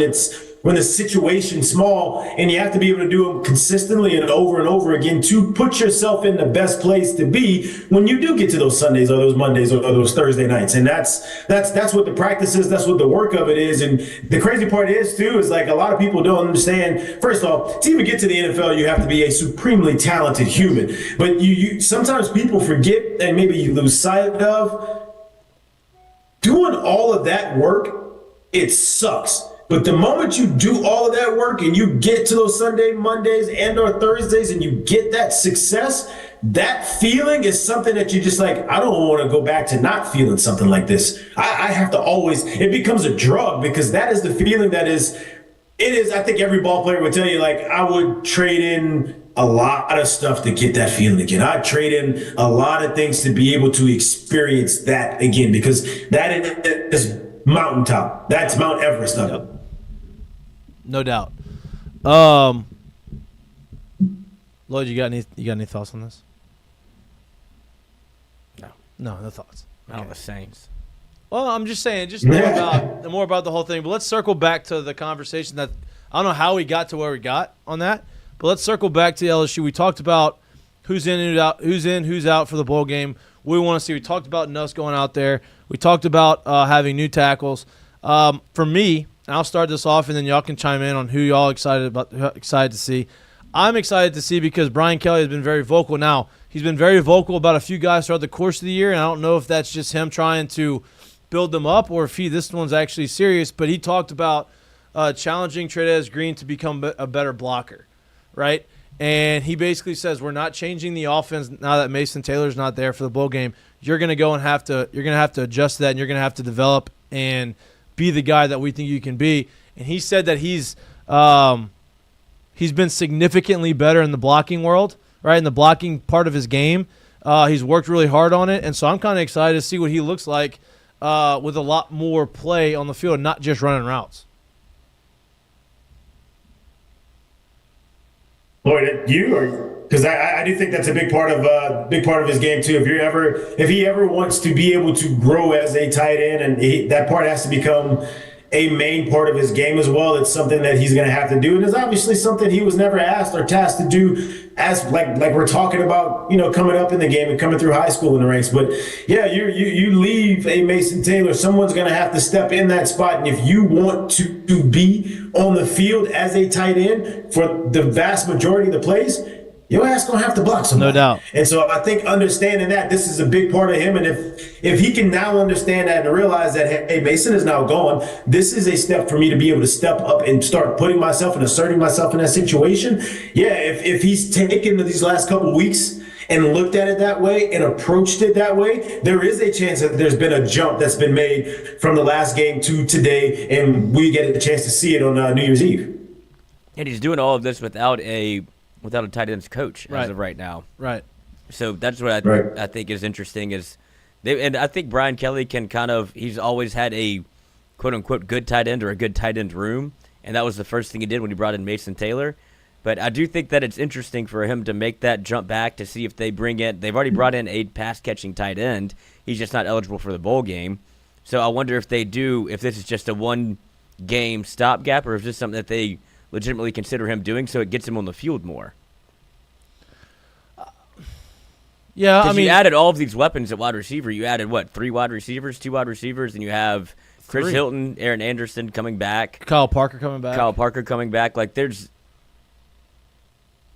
the situation's small, and you have to be able to do them consistently and over again to put yourself in the best place to be when you do get to those Sundays or those Mondays or those Thursday nights. And that's what the practice is. That's what the work of it is. And the crazy part is too, is like a lot of people don't understand. First off, to even get to the NFL, you have to be a supremely talented human. But you sometimes people forget, and maybe you lose sight of, doing all of that work, it sucks. But the moment you do all of that work and you get to those Sunday, Mondays, and or Thursdays and you get that success, that feeling is something that you just like, I don't want to go back to not feeling something like this. I have to always, it becomes a drug because that is the feeling that is, I think every ball player would tell you, like, I would trade in a lot of stuff to get that feeling again. I'd trade in a lot of things to be able to experience that again because that is mountaintop. That's Mount Everest of it. No doubt. Lloyd, you got any thoughts on this? No thoughts. Okay. The Saints. Well, I'm just saying, more about the whole thing. But let's circle back to the conversation that I don't know how we got to where we got on that. But let's circle back to LSU. We talked about who's in, who's out for the bowl game. We want to see. We talked about Nuss going out there. We talked about having new tackles. For me, I'll start this off, and then y'all can chime in on who y'all excited to see. I'm excited to see because Brian Kelly has been very vocal. Now, he's been very vocal about a few guys throughout the course of the year, and I don't know if that's just him trying to build them up or if this one's actually serious. But he talked about challenging Trey'Dez Green to become a better blocker, right? And he basically says we're not changing the offense now that Mason Taylor's not there for the bowl game. You're going to have to adjust that, and you're going to have to develop and be the guy that we think you can be. And he said that he's been significantly better in the blocking world, right? In the blocking part of his game, he's worked really hard on it, and so I'm kind of excited to see what he looks like with a lot more play on the field, not just running routes. Lloyd, you or because I do think that's a big part of his game too. If he ever wants to be able to grow as a tight end, and that part has to become a main part of his game as well, it's something that he's going to have to do, and it's obviously something he was never asked or tasked to do. As like we're talking about, coming up in the game and coming through high school in the ranks. But yeah, you leave a Mason Taylor, someone's going to have to step in that spot. And if you want to be on the field as a tight end for the vast majority of the plays, your ass gonna have to block somebody. No doubt. And so I think understanding that this is a big part of him, and if he can now understand that and realize that, hey, Mason is now gone, this is a step for me to be able to step up and start putting myself and asserting myself in that situation. Yeah, if he's taken these last couple of weeks and looked at it that way and approached it that way, there is a chance that there's been a jump that's been made from the last game to today, and we get a chance to see it on New Year's Eve. And he's doing all of this without a tight ends coach as of right now. Right. So that's what I think is interesting and I think Brian Kelly can he's always had a quote-unquote good tight end or a good tight end room, and that was the first thing he did when he brought in Mason Taylor. But I do think that it's interesting for him to make that jump back to see if they've already brought in a pass-catching tight end. He's just not eligible for the bowl game. So I wonder if this is just a one-game stopgap or if this is something that they legitimately consider him doing so it gets him on the field more. Yeah, you added all of these weapons at wide receiver. You added, 3 wide receivers, 2 wide receivers, and you have Chris Hilton, Aaron Anderson coming back. Kyle Parker coming back. Like, there's...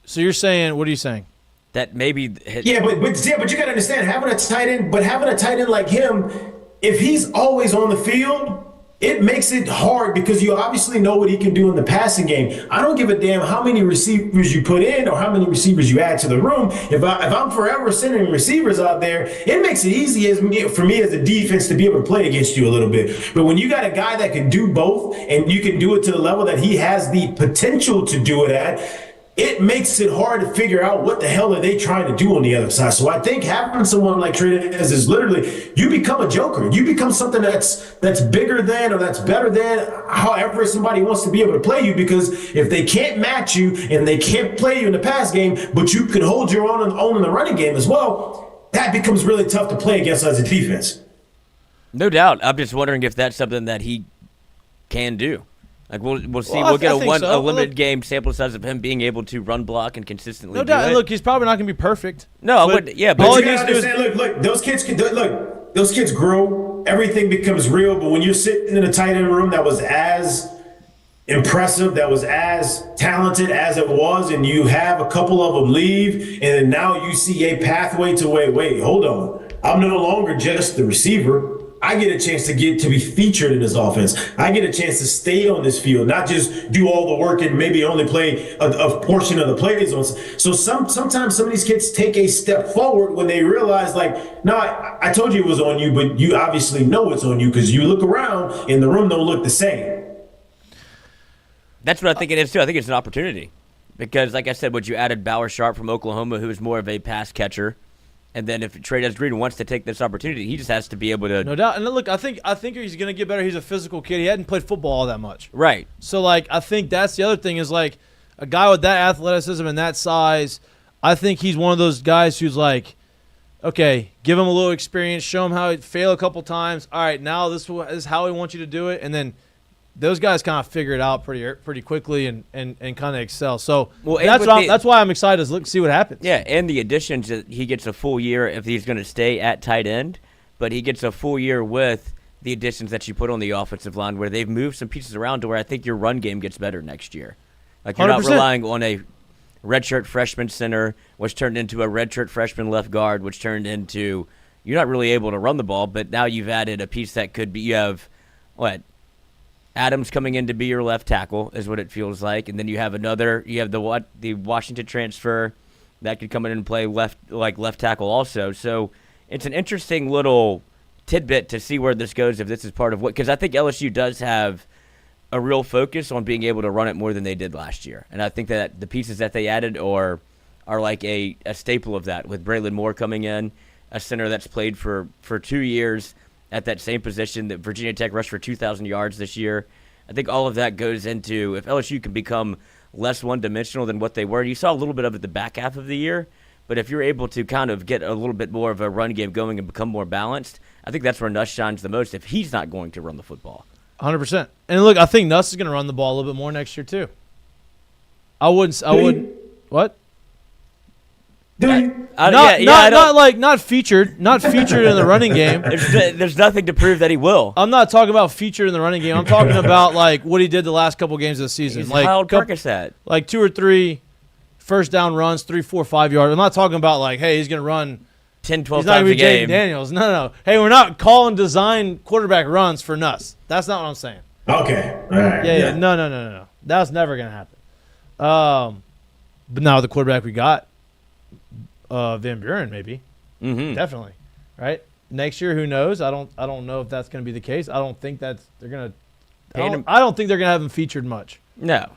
So you're saying, what are you saying? That maybe... But you got to understand, having a tight end like him, if he's always on the field, it makes it hard because you obviously know what he can do in the passing game. I don't give a damn how many receivers you put in or how many receivers you add to the room. If I'm forever sending receivers out there, it makes it easy for me as a defense to be able to play against you a little bit. But when you got a guy that can do both and you can do it to the level that he has the potential to do it at, it makes it hard to figure out what the hell are they trying to do on the other side. So I think having someone like Trey Lance is literally, you become a joker. You become something that's bigger than or that's better than however somebody wants to be able to play you, because if they can't match you and they can't play you in the pass game, but you can hold your own in the running game as well, that becomes really tough to play against as a defense. No doubt. I'm just wondering if that's something that he can do. Like we'll see. Well, We'll get I think so. a limited game sample size of him being able to run block and consistently. No do doubt. it. And look, he's probably not going to be perfect. No, I wouldn't. Yeah, But but you gotta understand, look, those kids grow, everything becomes real, but when you're sitting in a tight end room that was as impressive, that was as talented as it was, and you have a couple of them leave, and now you see a pathway to wait, hold on. I'm no longer just the receiver. I get a chance to be featured in this offense. I get a chance to stay on this field, not just do all the work and maybe only play a portion of the plays. So sometimes some of these kids take a step forward when they realize, like, no, I told you it was on you, but you obviously know it's on you because you look around and the room don't look the same. that's what I think it is too. I think it's an opportunity because, like I said, what you added Bauer Sharp from Oklahoma, who is more of a pass catcher. And then if Trey Green wants to take this opportunity, he just has to be able to. No doubt. And look, I think he's going to get better. He's a physical kid. He hadn't played football all that much. Right. So, like, I think that's the other thing is, like, a guy with that athleticism and that size, I think he's one of those guys who's like, okay, give him a little experience, show him how he'd fail a couple times. All right, now this is how we want you to do it. And then those guys kind of figure it out pretty quickly and kind of excel. So that's why I'm excited to see what happens. Yeah, and the additions, that he gets a full year if he's going to stay at tight end, but he gets a full year with the additions that you put on the offensive line where they've moved some pieces around to where I think your run game gets better next year. Like you're 100%. Not relying on a redshirt freshman center, which turned into a redshirt freshman left guard, which turned into you're not really able to run the ball, but now you've added a piece that could be, you have, Adams coming in to be your left tackle is what it feels like, and then you have the Washington transfer that could come in and play left tackle also. So it's an interesting little tidbit to see where this goes if this is part of what, because I think LSU does have a real focus on being able to run it more than they did last year, and I think that the pieces that they added are like a staple of that, with Braylon Moore coming in, a center that's played for 2 years at that same position that Virginia Tech rushed for 2,000 yards this year. I think all of that goes into if LSU can become less one-dimensional than what they were. You saw a little bit of it the back half of the year, but if you're able to kind of get a little bit more of a run game going and become more balanced, I think that's where Nuss shines the most if he's not going to run the football. 100%. And look, I think Nuss is going to run the ball a little bit more next year too. I wouldn't. What? Not featured in the running game. There's nothing to prove that he will. I'm not talking about featured in the running game. I'm talking about like what he did the last couple games of the season. He's like held Perkins like 2 or 3 first down runs, 3, 4, 5 yards. I'm not talking about like, hey, he's gonna run 10, 12 he's not times gonna a be game. Jaden Daniels. No. Hey, we're not calling design quarterback runs for Nuss. That's not what I'm saying. Okay. All right. Yeah. No. That's never gonna happen. But now the quarterback we got. Van Buren, maybe, definitely, right? Next year, who knows? I don't know if that's going to be the case. I don't think that's they're going to. I don't think they're going to have him featured much. No,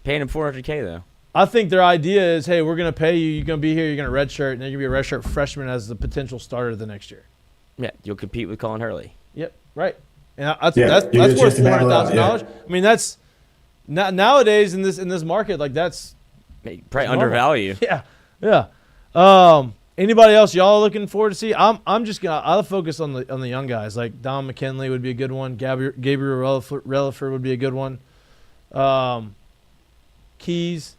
paying him $400K though. I think their idea is, hey, we're going to pay you. You're going to be here. You're going to redshirt, and then you're going to be a redshirt freshman as the potential starter the next year. Yeah, you'll compete with Colin Hurley. Yep, right. And that's worth $400,000. I mean, that's nowadays in this market, like that's probably undervalued. Yeah. Anybody else y'all looking forward to see? I'll focus on the young guys. Like Don McKinley would be a good one. Gabriel Relaford would be a good one. Keys,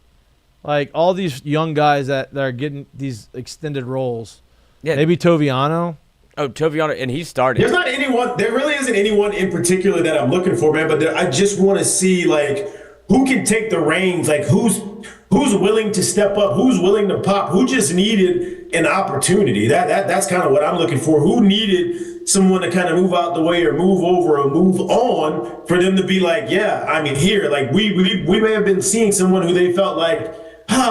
like all these young guys that are getting these extended roles. Yeah, maybe Toviano. Oh, Toviano, and he's starting. There really isn't anyone in particular that I'm looking for, man. But I just want to see like who can take the reins, like who's willing to step up, who's willing to pop, who just needed an opportunity. That's kind of what I'm looking for. Who needed someone to kind of move out the way or move over or move on for them to be like, yeah, I mean, here, like we may have been seeing someone who they felt like,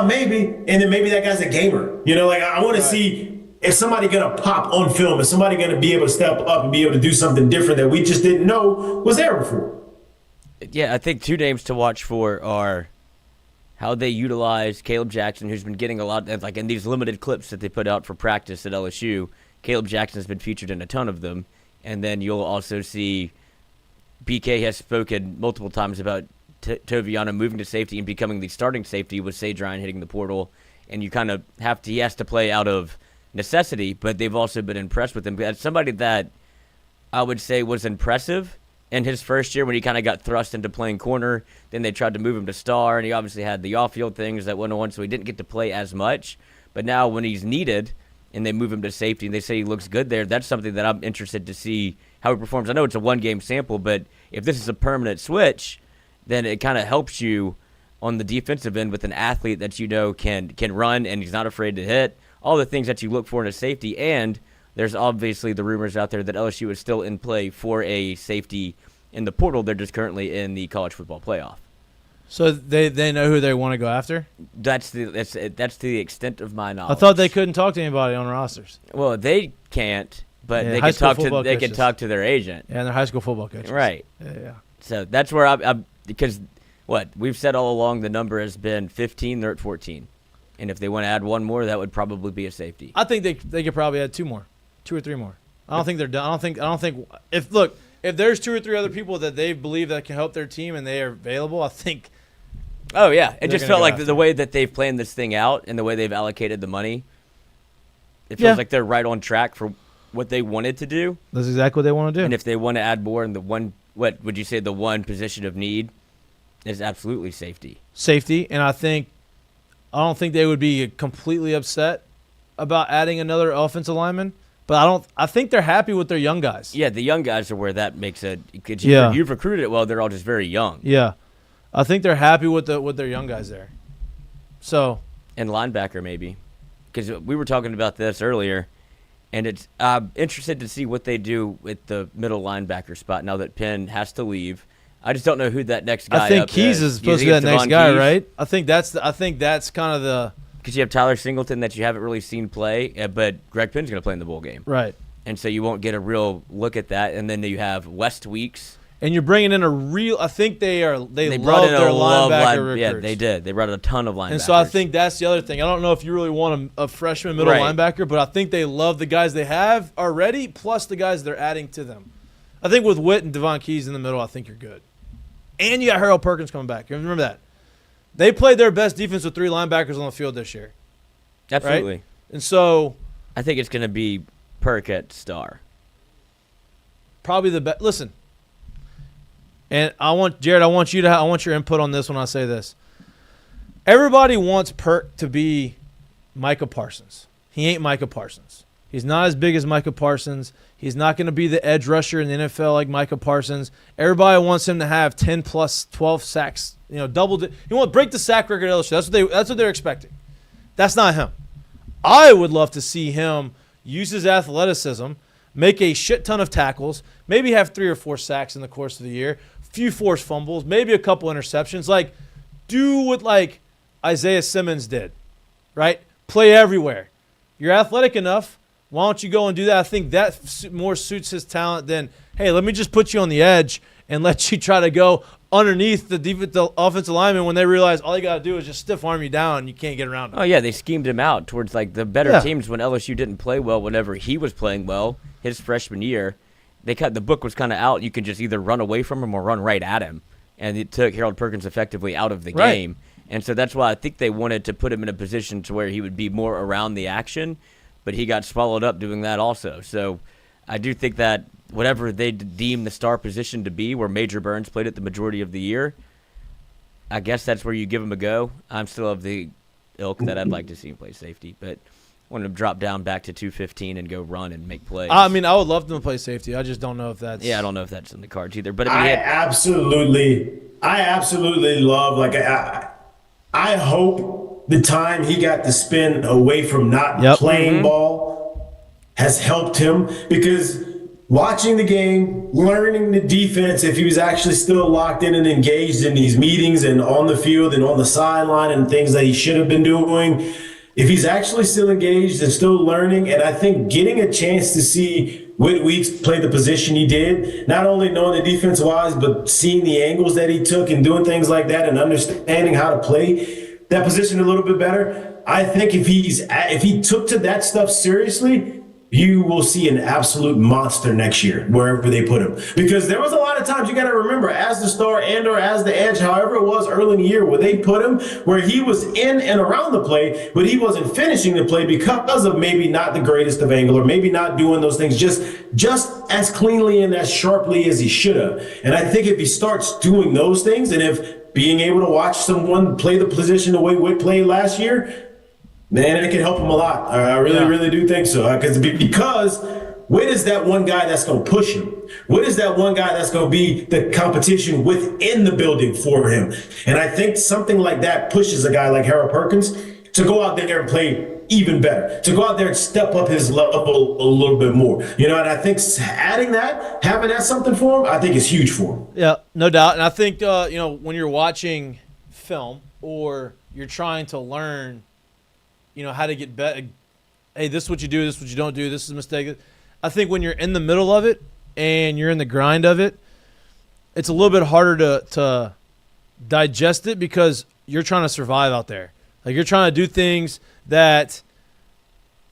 maybe, and then maybe that guy's a gamer. You know, like I want to see if somebody going to pop on film, is somebody going to be able to step up and be able to do something different that we just didn't know was there before. Yeah, I think 2 names to watch for are how they utilize Caleb Jackson, who's been getting a lot, like in these limited clips that they put out for practice at LSU. Caleb Jackson has been featured in a ton of them. And then you'll also see BK has spoken multiple times about Toviano moving to safety and becoming the starting safety with Sage Ryan hitting the portal. And you kind of he has to play out of necessity, but they've also been impressed with him. As somebody that I would say was impressive in his first year when he kind of got thrust into playing corner. Then they tried to move him to star, and he obviously had the off-field things that went on, so he didn't get to play as much. But now when he's needed and they move him to safety and they say he looks good there, that's something that I'm interested to see how he performs. I know it's a one-game sample, but if this is a permanent switch, then it kind of helps you on the defensive end with an athlete that you know can run and he's not afraid to hit, all the things that you look for in a safety. And there's obviously the rumors out there that LSU is still in play for a safety in the portal. They're just currently in the college football playoff. So they know who they want to go after? That's the extent of my knowledge. I thought they couldn't talk to anybody on rosters. Well, they can't, but Yeah, they high can school talk to football they can coaches. talk to their agent. Yeah, and they're high school football coaches. Right. Yeah. So that's where I'm because what we've said all along, the number has been 15. They're at 14, and if they want to add one more, that would probably be a safety. I think they could probably add 2 or 3 more. I don't think they're done. I don't think if there's 2 or 3 other people that they believe that can help their team and they are available, I think. Oh yeah, it They're just gonna felt go like after the it. way that they've planned this thing out and the way they've allocated the money. It feels Yeah. like they're right on track for what they wanted to do. That's exactly what they want to do. And if they want to add more in the one, what would you say the one position of need is absolutely safety. Safety, and I don't think they would be completely upset about adding another offensive lineman. But I think they're happy with their young guys. Yeah, the young guys are where that makes it. Because Yeah. you've recruited it well. They're all just very young. Yeah, I think they're happy with their young guys there. So And linebacker maybe, because we were talking about this earlier, and I'm interested to see what they do with the middle linebacker spot now that Penn has to leave. I just don't know who that next guy. I think up Keys is supposed to be that next guy, right? I think that's kind of the Because you have Tyler Singleton that you haven't really seen play, but Greg Penn's going to play in the bowl game, right. and so you won't get a real look at that. And then you have West Weeks. And you're bringing in I think they They love brought in their a love linebacker recruits. Yeah, they did. They brought a ton of linebackers. And so I think that's the other thing. I don't know if you really want a freshman middle Right. linebacker, but I think they love the guys they have already, plus the guys they're adding to them. I think with Witt and Devon Keys in the middle, I think you're good. And you got Harold Perkins coming back. You remember that? They played their best defense with 3 linebackers on the field this year. absolutely. Right? And so I think it's going to be Perk at star. probably the best. Listen, and I want your input on this when I say this. Everybody wants Perk to be Micah Parsons. He ain't Micah Parsons. He's not as big as Micah Parsons. He's not going to be the edge rusher in the NFL like Micah Parsons. Everybody wants him to have 10 plus 12 sacks. You want to break the sack record at LSU. That's what they're expecting. That's not him. I would love to see him use his athleticism, make a shit ton of tackles, maybe have 3 or 4 sacks in the course of the year, few forced fumbles, maybe a couple interceptions. Like, do what like Isaiah Simmons did, right? Play everywhere. You're athletic enough. Why don't you go and do that? I think that more suits his talent than, hey, let me just put you on the edge and let you try to go underneath the offensive lineman when they realize all you got to do is just stiff arm you down and you can't get around them. Oh, yeah, they schemed him out towards like the better Yeah. teams when LSU didn't play well whenever he was playing well his freshman year. The book was kind of out. You could just either run away from him or run right at him. And it took Harold Perkins effectively out of the Right. game. And so that's why I think they wanted to put him in a position to where he would be more around the action, but he got swallowed up doing that also. So I do think that whatever they deem the star position to be, where Major Burns played it the majority of the year, I guess that's where you give him a go. I'm still of the ilk that I'd like to see him play safety, but I want him to drop down back to 215 and go run and make plays. I mean, I would love them to play safety. I just don't know if that's. Yeah, I don't know if that's in the cards either. But I absolutely love, like, I hope the time he got to spend away from not playing ball has helped him, because watching the game, learning the defense, if he was actually still locked in and engaged in these meetings and on the field and on the sideline and things that he should have been doing, if he's actually still engaged and still learning, and I think getting a chance to see Whit Weeks play the position he did, not only knowing the defense wise, but seeing the angles that he took and doing things like that and understanding how to play, that position a little bit better. I think if he took to that stuff seriously, you will see an absolute monster next year wherever they put him. Because there was a lot of times, you got to remember, as the star and or as the edge, however it was early in the year, where they put him, where he was in and around the play, but he wasn't finishing the play because of maybe not the greatest of angle or maybe not doing those things just as cleanly and as sharply as he should have. And I think if he starts doing those things, and if being able to watch someone play the position the way Witt played last year, man, it can help him a lot. I really do think so. Because Witt is that one guy that's going to push him. Witt is that one guy that's going to be the competition within the building for him. And I think something like that pushes a guy like Harold Perkins to go out there and play even better, to go out there and step up his level a little bit more. And I think having that something for him, I think is huge for him. Yeah, no doubt. And I think, when you're watching film or you're trying to learn how to get better. Hey, this is what you do. This is what you don't do. This is a mistake. I think when you're in the middle of it and you're in the grind of it, it's a little bit harder to digest it because you're trying to survive out there. Like you're trying to do things that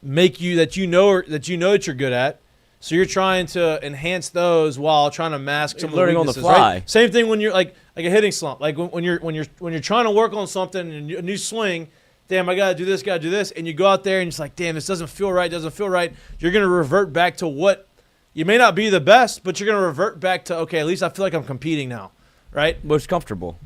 make you that you're good at. So you're trying to enhance those while trying to mask some learning of the weaknesses, on the fly. Right? Same thing when you're like a hitting slump. Like when you're trying to work on something and a new swing. Damn, I got to do this, and you go out there and it's like, damn, this doesn't feel right, You're going to revert back to what – you may not be the best, but you're going to revert back to, okay, at least I feel like I'm competing now, right? Most comfortable.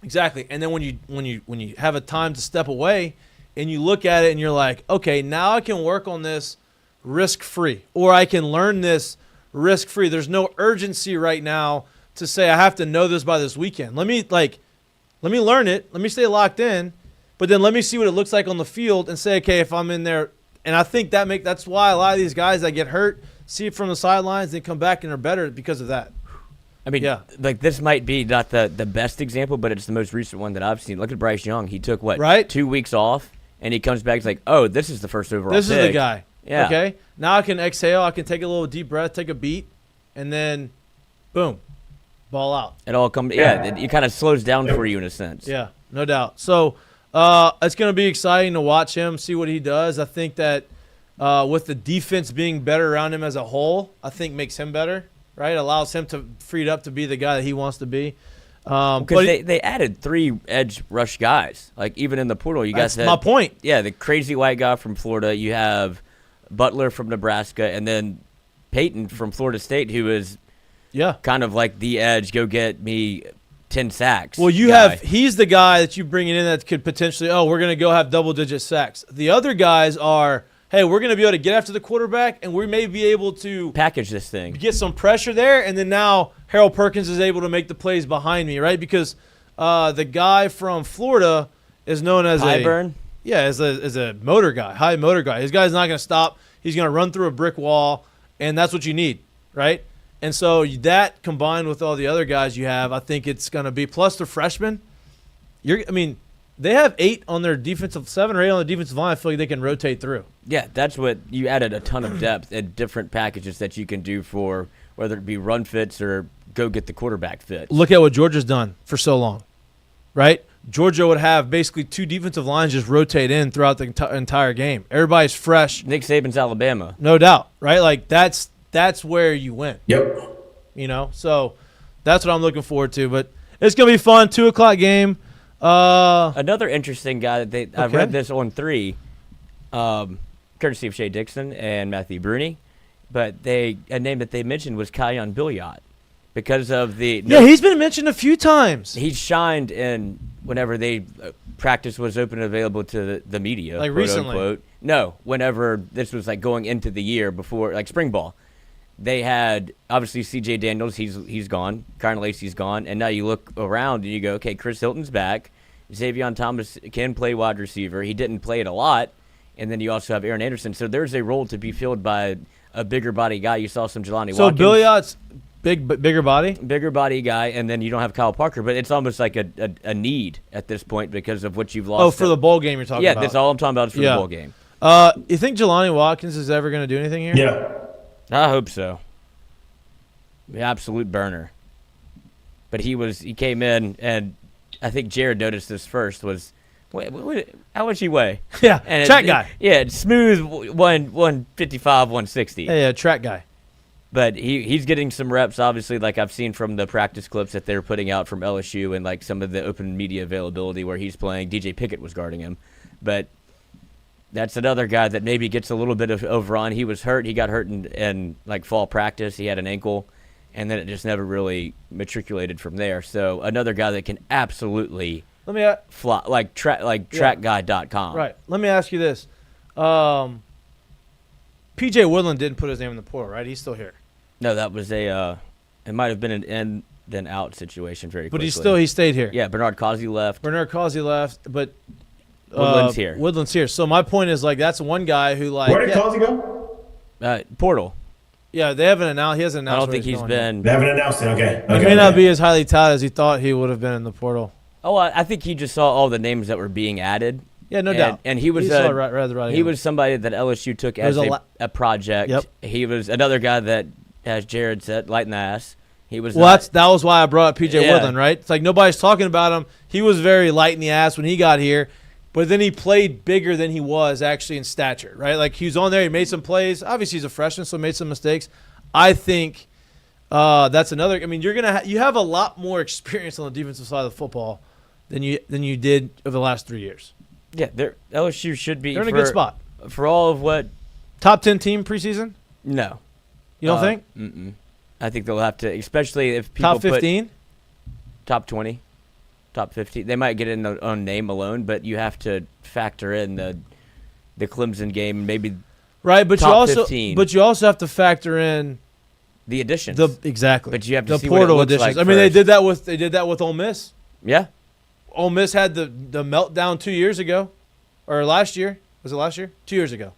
Exactly. And then when you have a time to step away and you look at it and you're like, okay, now I can work on this risk-free or I can learn this risk-free. There's no urgency right now to say I have to know this by this weekend. Let me learn it. Let me stay locked in. But then let me see what it looks like on the field and say, okay, if I'm in there, and I think that's why a lot of these guys that get hurt see it from the sidelines and come back and are better because of that. I mean, like this might be not the best example, but it's the most recent one that I've seen. Look at Bryce Young. He took 2 weeks off, and he comes back. He's like, oh, this is the first overall This pick. is the guy. Yeah. Okay. Now I can exhale. I can take a little deep breath, take a beat, and then, boom, ball out. It all comes. Yeah, it kind of slows down for you in a sense. Yeah, no doubt. So. It's going to be exciting to watch him, see what he does. I think that with the defense being better around him as a whole, I think makes him better, right? Allows him to freed up to be the guy that he wants to be. Because they added 3 edge rush guys. Like even in the portal, you guys had. That's my point. Yeah, the crazy white guy from Florida. You have Butler from Nebraska, and then Peyton from Florida State, who is kind of like the edge. Go get me 10 sacks. Well, he's the guy that you bring in that could potentially, we're going to go have double-digit sacks. The other guys are, hey, we're going to be able to get after the quarterback, and we may be able to package this thing, get some pressure there, and then now Harold Perkins is able to make the plays behind me, right? Because the guy from Florida is known as as a motor guy, high motor guy. His guy's not going to stop. He's going to run through a brick wall, and that's what you need, right? And so that combined with all the other guys you have, I think it's going to be, plus the freshmen. They have 8 on their defensive, 7 or 8 on the defensive line. I feel like they can rotate through. Yeah, that's what you added a ton of depth and different packages that you can do for whether it be run fits or go get the quarterback fit. Look at what Georgia's done for so long, right? Georgia would have basically 2 defensive lines just rotate in throughout the entire game. Everybody's fresh. Nick Saban's Alabama. No doubt, right? Like that's where you win. Yep. So that's what I'm looking forward to. But it's going to be fun. 2:00 game. Another interesting guy that I've read this on 3, courtesy of Shea Dixon and Matthew Bruni, but a name that they mentioned was Kion Billiot because of the. He's been mentioned a few times. He shined in whenever they practice was open and available to the media, like quote recently. Unquote. No, whenever this was like going into the year before, like spring ball. They had, obviously, C.J. Daniels, he's gone. Kyron Lacey's gone. And now you look around and you go, okay, Chris Hilton's back. Xavier Thomas can play wide receiver. He didn't play it a lot. And then you also have Aaron Anderson. So there's a role to be filled by a bigger body guy. You saw some Jelani Watkins. So Billiot's bigger body? Bigger body guy. And then you don't have Kyle Parker. But it's almost like a need at this point because of what you've lost. Oh, for the bowl game you're talking about. Yeah, that's all I'm talking about is for the bowl game. You think Jelani Watkins is ever going to do anything here? Yeah. I hope so. The absolute burner. But he came in, and I think Jared noticed this first, was How much he weigh? Yeah, And track guy. Yeah, it's smooth 155, 160. Yeah, track guy. But he's getting some reps, obviously, like I've seen from the practice clips that they're putting out from LSU and like some of the open media availability where he's playing. DJ Pickett was guarding him. But that's another guy that maybe gets a little bit of overrun. He was hurt. He got hurt in like fall practice. He had an ankle, and then it just never really matriculated from there. So another guy that can absolutely fly, like trackguy.com. Right. Let me ask you this. P.J. Woodland didn't put his name in the portal, right? He's still here. No, that was it might have been an in then out situation very quickly. But he stayed here. Yeah, Bernard Causey left. But Woodland's here. Woodland's here. So my point is, like, that's one guy who, like, Where did Causey go? Portal. Yeah, they haven't announced. He hasn't announced. I don't think he's been. They haven't announced it. Okay. He may not be as highly touted as he thought he would have been in the portal. Oh, I think he just saw all the names that were being added. Yeah, no doubt. And he was he was somebody that LSU took as a project. Yep. He was another guy that, as Jared said, light in the ass. He was. Well, that was why I brought up P.J. Woodland, right? It's like nobody's talking about him. He was very light in the ass when he got here, but then he played bigger than he was actually in stature, right? Like he was on there, he made some plays. Obviously, he's a freshman, so made some mistakes. I think that's another. I mean, you have a lot more experience on the defensive side of the football than you did over the last 3 years. Yeah, LSU should be. They're in a good spot for all of what. Top 10 team preseason? No, you don't think? Mm-mm. I think they'll have to, especially if people top 15, top 20, top 15. They might get in on name alone, but you have to factor in the Clemson game, maybe. Right, but top you 15. also have to factor in the additions. Exactly. But you have to the see portal what it looks additions. like I mean, first. they did that with Ole Miss. Yeah. Ole Miss had the meltdown 2 years ago, or last year. Was it last year? 2 years ago.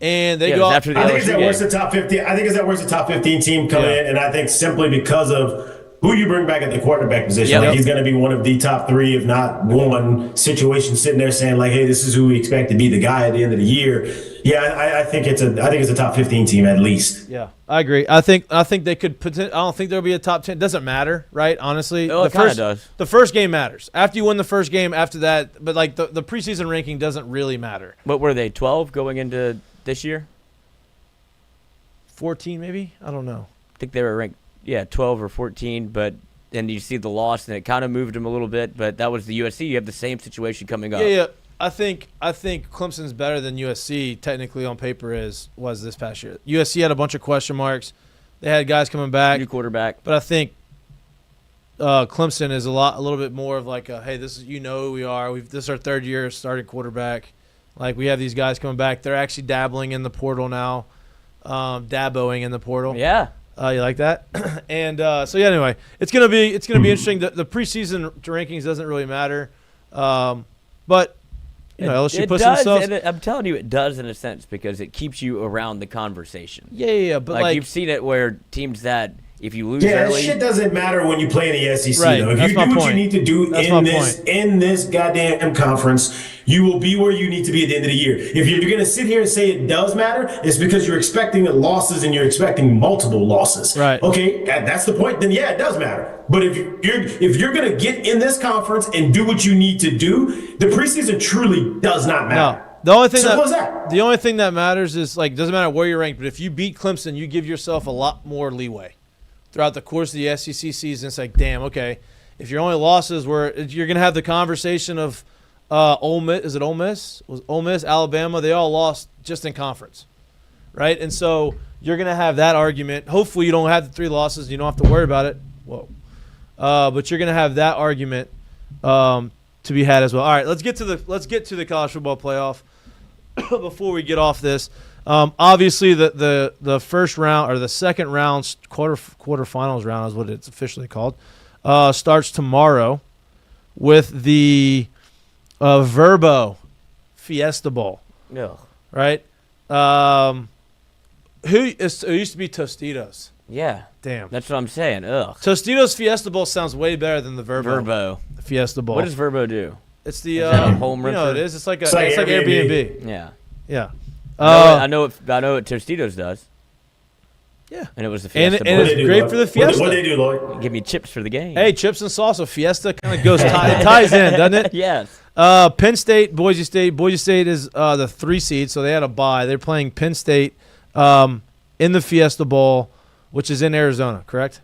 And they go after the I think it's LSU that game. worst the top 15. I think it's that worst the top 15 team coming in, and I think simply because of who you bring back at the quarterback position. Yep. Like he's going to be one of the top three, if not one, situation sitting there saying like, "Hey, this is who we expect to be the guy at the end of the year." Yeah, I think it's a top 15 team at least. Yeah, I agree. I think they could. I don't think there'll be a top 10. It doesn't matter, right? Honestly, it kind of does. The first game matters. After you win the first game, after that, but like the preseason ranking doesn't really matter. What were they? 12 going into this year? 14 maybe? I don't know. I think they were ranked 12 or 14, but then you see the loss and it kind of moved them a little bit, but that was the USC. You have the same situation coming up. Yeah. I think Clemson's better than USC technically on paper was this past year. USC had a bunch of question marks. They had guys coming back. New quarterback. But I think Clemson is a little bit more of like hey, this is who we are. This is our third year starting quarterback. Like we have these guys coming back. They're actually dabbling in the portal now. Daboing in the portal. Yeah. You like that? And anyway, it's gonna be interesting. The preseason rankings doesn't really matter, but LSU puts themselves. I'm telling you, it does in a sense because it keeps you around the conversation. Yeah. But like you've seen it where teams that if you lose that early, shit doesn't matter when you play in the SEC. Right. Though. If That's you my do what point. you need to do in this goddamn conference, you will be where you need to be at the end of the year. If you're going to sit here and say it does matter, it's because you're expecting losses and you're expecting multiple losses. Right. Okay, that's the point. Then yeah, it does matter. But if you're going to get in this conference and do what you need to do, the preseason truly does not matter. No. The only thing that matters is like doesn't matter where you're ranked, but if you beat Clemson, you give yourself a lot more leeway throughout the course of the SEC season. It's like, damn, okay, if your only losses were you're gonna have the conversation of Ole Miss. Is it Ole Miss? Was Ole Miss, Alabama? They all lost just in conference, right? And so you're gonna have that argument. Hopefully, you don't have the 3 losses. You don't have to worry about it. Whoa, but you're gonna have that argument to be had as well. All right, let's get to the college football playoff. Before we get off this, obviously the first round or the second round quarterfinals round is what it's officially called. Starts tomorrow with the Verbo Fiesta Bowl. no, Right? It used to be Tostitos. yeah, Damn. that's what I'm saying. Ugh, Tostitos Fiesta Bowl sounds way better than the Verbo. Fiesta Bowl. What does Verbo do? It's the Is that a home renter? it is. It's like like Airbnb. Yeah, Yeah. I know what Tostitos does. Yeah. And it was the And Fiesta it's Bowl. What'd they do, great Lloyd? for the Fiesta. What they do, Lloyd? Give me chips for the game. Hey, chips and salsa. Fiesta kind of goes it ties in, doesn't it? Yes. Penn State, Boise State. Boise State is the 3 seed, so they had a bye. They're playing Penn State in the Fiesta Bowl, which is in Arizona, correct?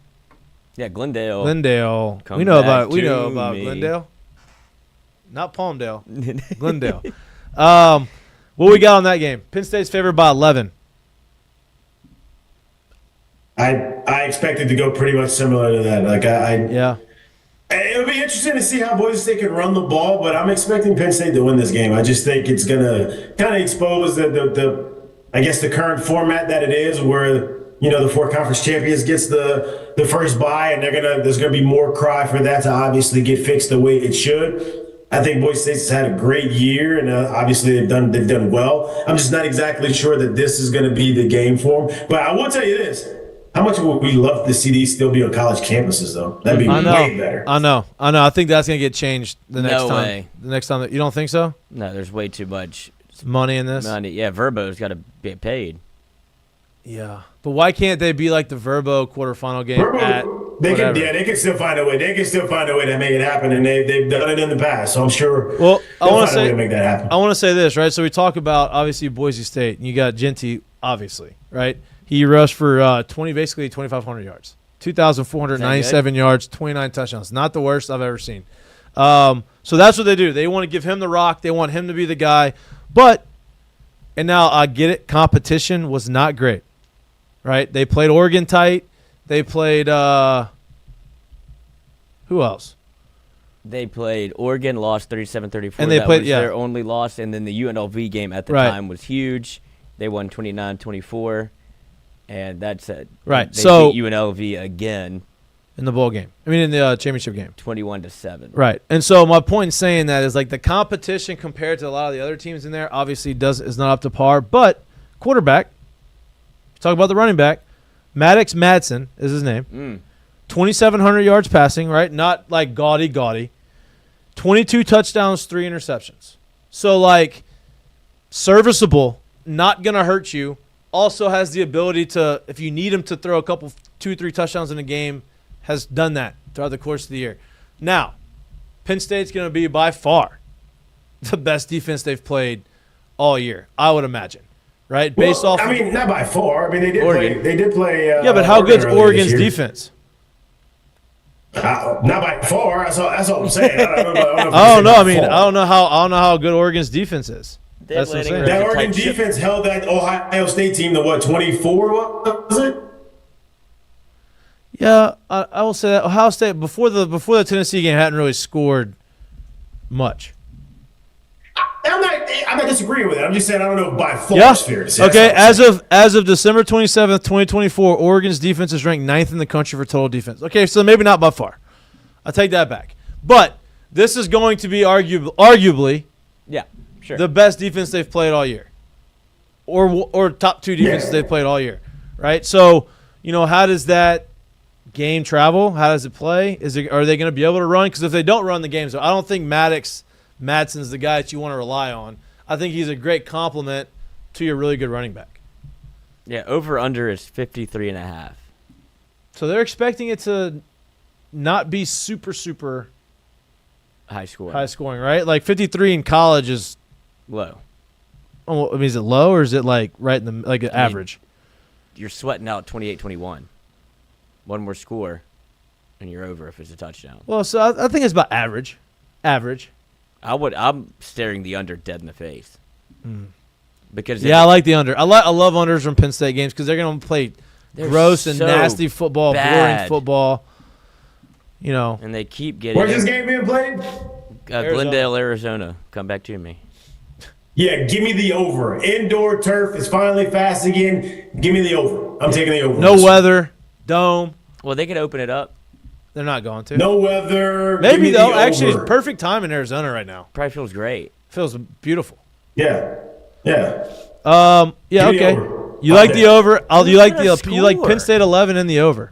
Yeah, Glendale. Glendale. Come We know back about to me. Glendale. Not Palmdale. Glendale. What we got on that game? Penn State's favored by 11. I expected to go pretty much similar to that. Like Yeah. It'll be interesting to see how Boise State can run the ball, but I'm expecting Penn State to win this game. I just think it's gonna kind of expose the I guess the current format that it is, where the 4 conference champions gets the first bye, and there's gonna be more cry for that to obviously get fixed the way it should. I think Boise State's had a great year, and obviously they've done well. I'm just not exactly sure that this is going to be the game for them. But I will tell you this: how much would we love to see these still be on college campuses, though? That'd be way better. I know. I think that's gonna get changed the next No time. way. The next time, you don't think so? No, there's way too much Money in this. money. Yeah, Verbo's got to get paid. Yeah, but why can't they be like the Verbo quarterfinal game at They whatever? can still find a way. They can still find a way to make it happen, and they've done it in the past. So I'm sure. Well, I they'll want to find a way say to make that happen. I want to say this, right? So we talk about obviously Boise State, and you got Genty, obviously, right? He rushed for 2,500 yards, 2,497 yards, 29 touchdowns. Not the worst I've ever seen. So that's what they do. They want to give him the rock. They want him to be the guy. But, and now I get it, competition was not great, right? They played Oregon tight. They played who else? They played Oregon, lost 37-34. And they that played- was yeah. their only loss. And then the UNLV game at the Right. time was huge. They won 29-24. And that's it. Right, They so- beat UNLV again, In the bowl game. I mean, in the championship game. 21-7. Right. And so my point in saying that is like the competition compared to a lot of the other teams in there obviously is not up to par. But quarterback, talk about the running back, Maddox Madsen is his name. 2,700 yards passing, right? Not like gaudy. 22 touchdowns, 3 interceptions. So like serviceable, not going to hurt you. Also has the ability to, if you need him to throw a couple, 2-3 touchdowns in a game, has done that throughout the course of the year. Now, Penn State's going to be by far the best defense they've played all year, I would imagine, right? Based off. I mean, not by far. I mean, they did Oregon. play. They did play. Yeah, but how Oregon good's earlier Oregon's this year. defense? Not by far. That's all I'm saying. I don't know. I don't know. I mean, I don't know how good Oregon's defense is. That's what I'm saying. That Oregon defense held that Ohio State team to what, 24? What was it? Yeah, I will say that Ohio State before the Tennessee game hadn't really scored much. I'm not disagreeing with it. I'm just saying I don't know by far. Yeah. It's fair to say. Okay. As of December 27th, 2024, Oregon's defense is ranked 9th in the country for total defense. Okay, so maybe not by far. I take that back. But this is going to be arguably Yeah, sure. the best defense they've played all year, or top 2 defenses they've played all year, right? So how does that game travel? How does it play? Are they going to be able to run? Because if they don't run the games, I don't think Madsen's the guy that you want to rely on. I think he's a great complement to your really good running back. Yeah, over-under is 53.5. So they're expecting it to not be super High score. high scoring, right? Like 53 in college is, Low. I mean, is it low or is it like right in the like average? You're sweating out 28-21. One more score, and you're over if it's a touchdown. Well, so I think it's about average. Average. I'm staring the under dead in the face. Because Yeah, I like the under. I love unders from Penn State games because they're going to play they're gross and so nasty football, boring bad. football. And they keep getting Where's this game being played? Glendale, Arizona. Come back to me. Yeah, give me the over. Indoor turf is finally fast again. Give me the over. I'm taking the over. No weather, dome. Well, they could open it up. They're not going to. No weather. Give Maybe me the though. Actually, over. it's perfect time in Arizona right now. Probably feels great. Feels beautiful. Yeah. Yeah. Give me the Okay. over. You like the over? You like gonna you like Penn score? State 11 in the over.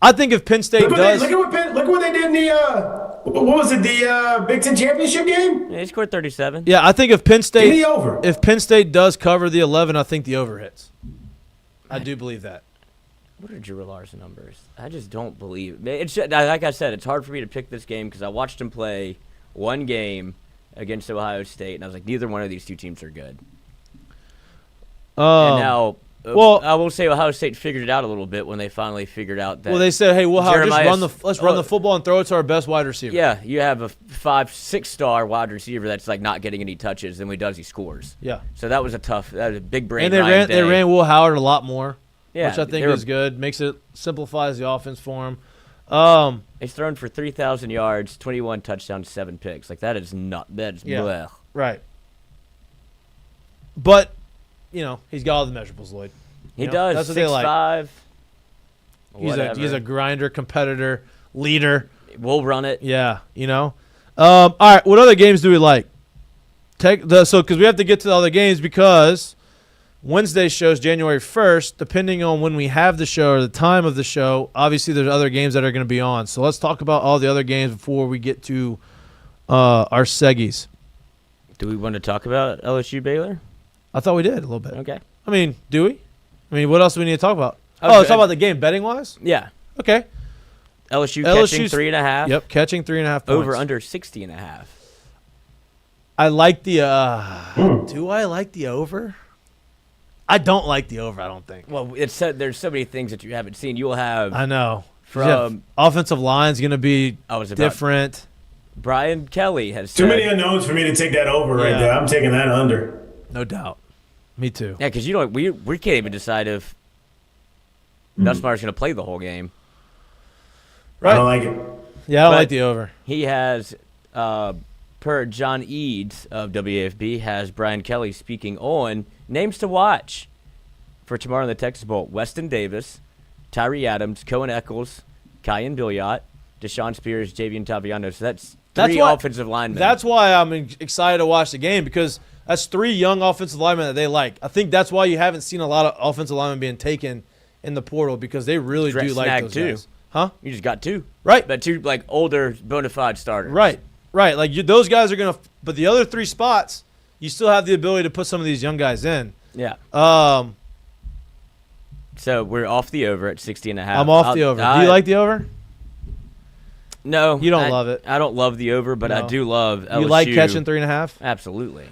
I think if Penn State does, Look what they did in the what was it, the Big Ten championship game? Yeah, he scored 37. yeah, I think if Penn Give State me the over. if Penn State does cover the 11, I think the over hits. I do believe that. What are Drew Allar's numbers? I just don't believe. It's like I said, it's hard for me to pick this game because I watched him play one game against Ohio State, and I was like, neither one of these two teams are good. And now, I will say Ohio State figured it out a little bit when they finally figured out that. Well, they said, "Hey, let's run the football and throw it to our best wide receiver." Yeah, you have a 5-6 star wide receiver that's like not getting any touches, and when he does, he scores. Yeah. So that was a big brain. And they ran Will Howard a lot more. Yeah, which I think is good. Simplifies the offense for him. He's thrown for 3,000 yards, 21 touchdowns, 7 picks. Like that is blech. Right. But he's got all the measurables, Lloyd. He does. That's what they like. 6'5". He's a grinder, competitor, leader. We'll run it. Yeah. All right. What other games do we like? Because we have to get to the other games because Wednesday show's January 1st. Depending on when we have the show or the time of the show, obviously there's other games that are going to be on. So let's talk about all the other games before we get to our seggies. Do we want to talk about LSU Baylor? I thought we did a little bit. Okay. I mean, do we? I mean, what else do we need to talk about? Let's talk about the game betting-wise? Yeah. Okay. LSU catching 3.5. Yep, catching 3.5 points. Over under 60.5. I like the do I like the over? I don't like the over, I don't think. Well, there's so many things that you haven't seen. You'll have I know. From offensive line's going to be different. Brian Kelly has too many unknowns for me to take that over right there. I'm taking that under. No doubt. Me too. Yeah, because we can't even decide if Nussmeier's going to play the whole game. Right. I don't like it. Yeah, I don't like the over. He has, per John Eads of WAFB, has Brian Kelly speaking on names to watch for tomorrow in the Texas Bowl. Weston Davis, Tyree Adams, Cohen Eccles, Kyan Billiot, Deshaun Spears, Javian Taviano. So that's three offensive linemen. That's why I'm excited to watch the game because that's 3 young offensive linemen that they like. I think that's why you haven't seen a lot of offensive linemen being taken in the portal because they really do like those guys. Huh? You just got 2. Right. But 2 like older bona fide starters. Right. Like those guys are going to – but the other 3 spots, you still have the ability to put some of these young guys in. Yeah. So we're off the over at 60.5. I'm off the over. Do you like the over? No. You don't love it. I don't love the over, but I do love LSU. You like catching 3.5? Absolutely.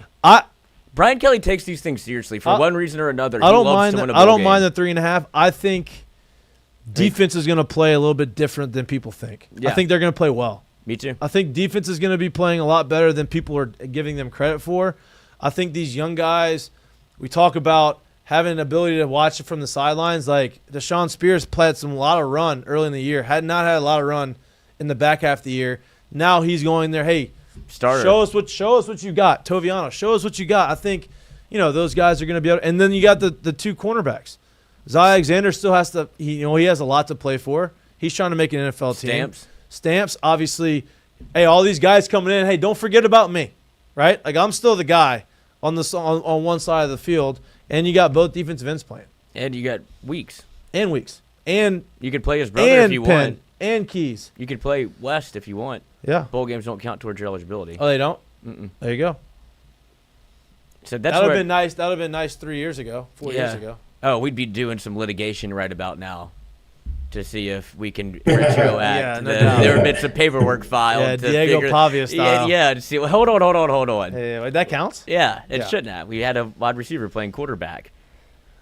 Brian Kelly takes these things seriously for one reason or another. I don't mind the 3.5. I think defense is going to play a little bit different than people think. Yeah. I think they're going to play well. Me too. I think defense is going to be playing a lot better than people are giving them credit for. I think these young guys, we talk about having an ability to watch it from the sidelines. Like Deshaun Spears played a lot of run early in the year, had not had a lot of run in the back half of the year. Now he's going there, hey, starter. Show us what you got. Toviano, show us what you got. I think, those guys are going to be able to, and then you got the 2 cornerbacks. Zy Alexander still has to, he has a lot to play for. He's trying to make an NFL team. Stamps, obviously, hey, all these guys coming in, hey, don't forget about me, right? Like I'm still the guy on one side of the field, and you got both defensive ends playing. And you got Weeks. And you could play his brother if you want. And Keys. You could play West if you want. Yeah. Bowl games don't count towards your eligibility. Oh, they don't? Mm-mm. There you go. So that would have been nice. That would have been nice 4 years ago. Oh, we'd be doing some litigation right about now to see if we can retroact. There would have been some paperwork filed. Yeah, Diego Pavia style. Yeah, to see. Hold on. Hey, that counts? Yeah, it shouldn't have. We had a wide receiver playing quarterback.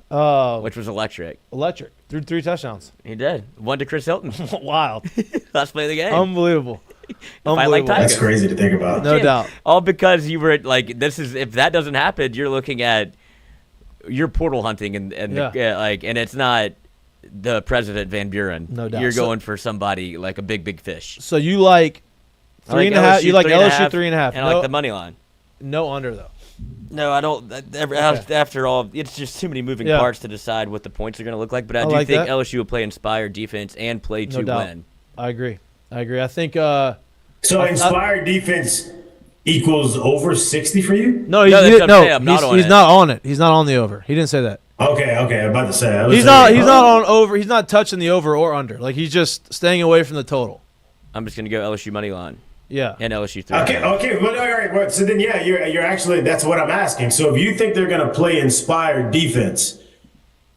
Which was electric. Threw 3 touchdowns. He did. 1 to Chris Hilton. Wild. Last play of the game. Unbelievable. That's crazy to think about. No doubt. All because you were like, if that doesn't happen, you're looking at you're portal hunting and it's not the President Van Buren. No doubt. You're going for somebody like a big fish. So you like 3.5? You like LSU 3.5? And I like the money line. No under though. No, I don't. After all, it's just too many moving parts to decide what the points are going to look like. But I do think LSU will play inspired defense and play to win. I agree. I think. So inspired defense equals over 60 for you? No, he's not on it. He's not on the over. He didn't say that. Okay. I'm about to say. He's not on over. He's not touching the over or under. Like he's just staying away from the total. I'm just going to go LSU money line. Yeah. And LSU 3. Okay. Well, all right. Well, so then, you're actually, that's what I'm asking. So if you think they're going to play inspired defense,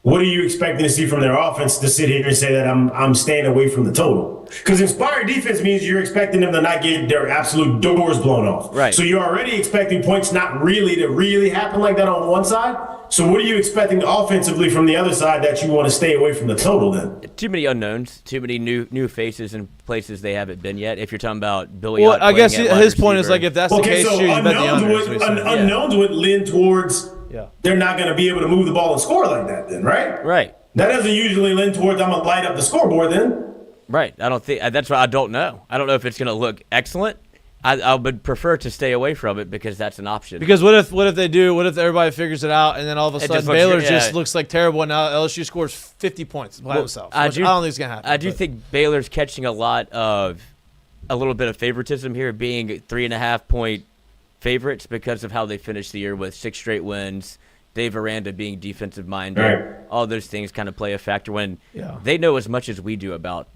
what are you expecting to see from their offense to sit here and say that I'm staying away from the total? Because inspired defense means you're expecting them to not get their absolute doors blown off. Right. So you're already expecting points not really to really happen like that on one side. So what are you expecting offensively from the other side that you want to stay away from the total then? Too many unknowns, too many new faces in places they haven't been yet. If you're talking about Billy, Well, I guess his point is like if that's the Okay, case, so you bet the unknowns unders. unknowns would lean towards Yeah. they're not going to be able to move the ball and score like that then, right? Right. That doesn't usually lean towards I'm going to light up the scoreboard then. Right. I don't think that's why I don't know. I don't know if it's going to look excellent. I would prefer to stay away from it because that's an option. Because what if they do? What if everybody figures it out and then all of a sudden just Baylor looks- just yeah. looks like terrible and now LSU scores 50 points by themselves? I Which do- I don't think it's gonna happen. I do but- think Baylor's catching a little bit of favoritism here, being 3.5 point favorites because of how they finished the year with 6 straight wins. Dave Aranda being defensive minded, Right. all those things kind of play a factor when Yeah. they know as much as we do about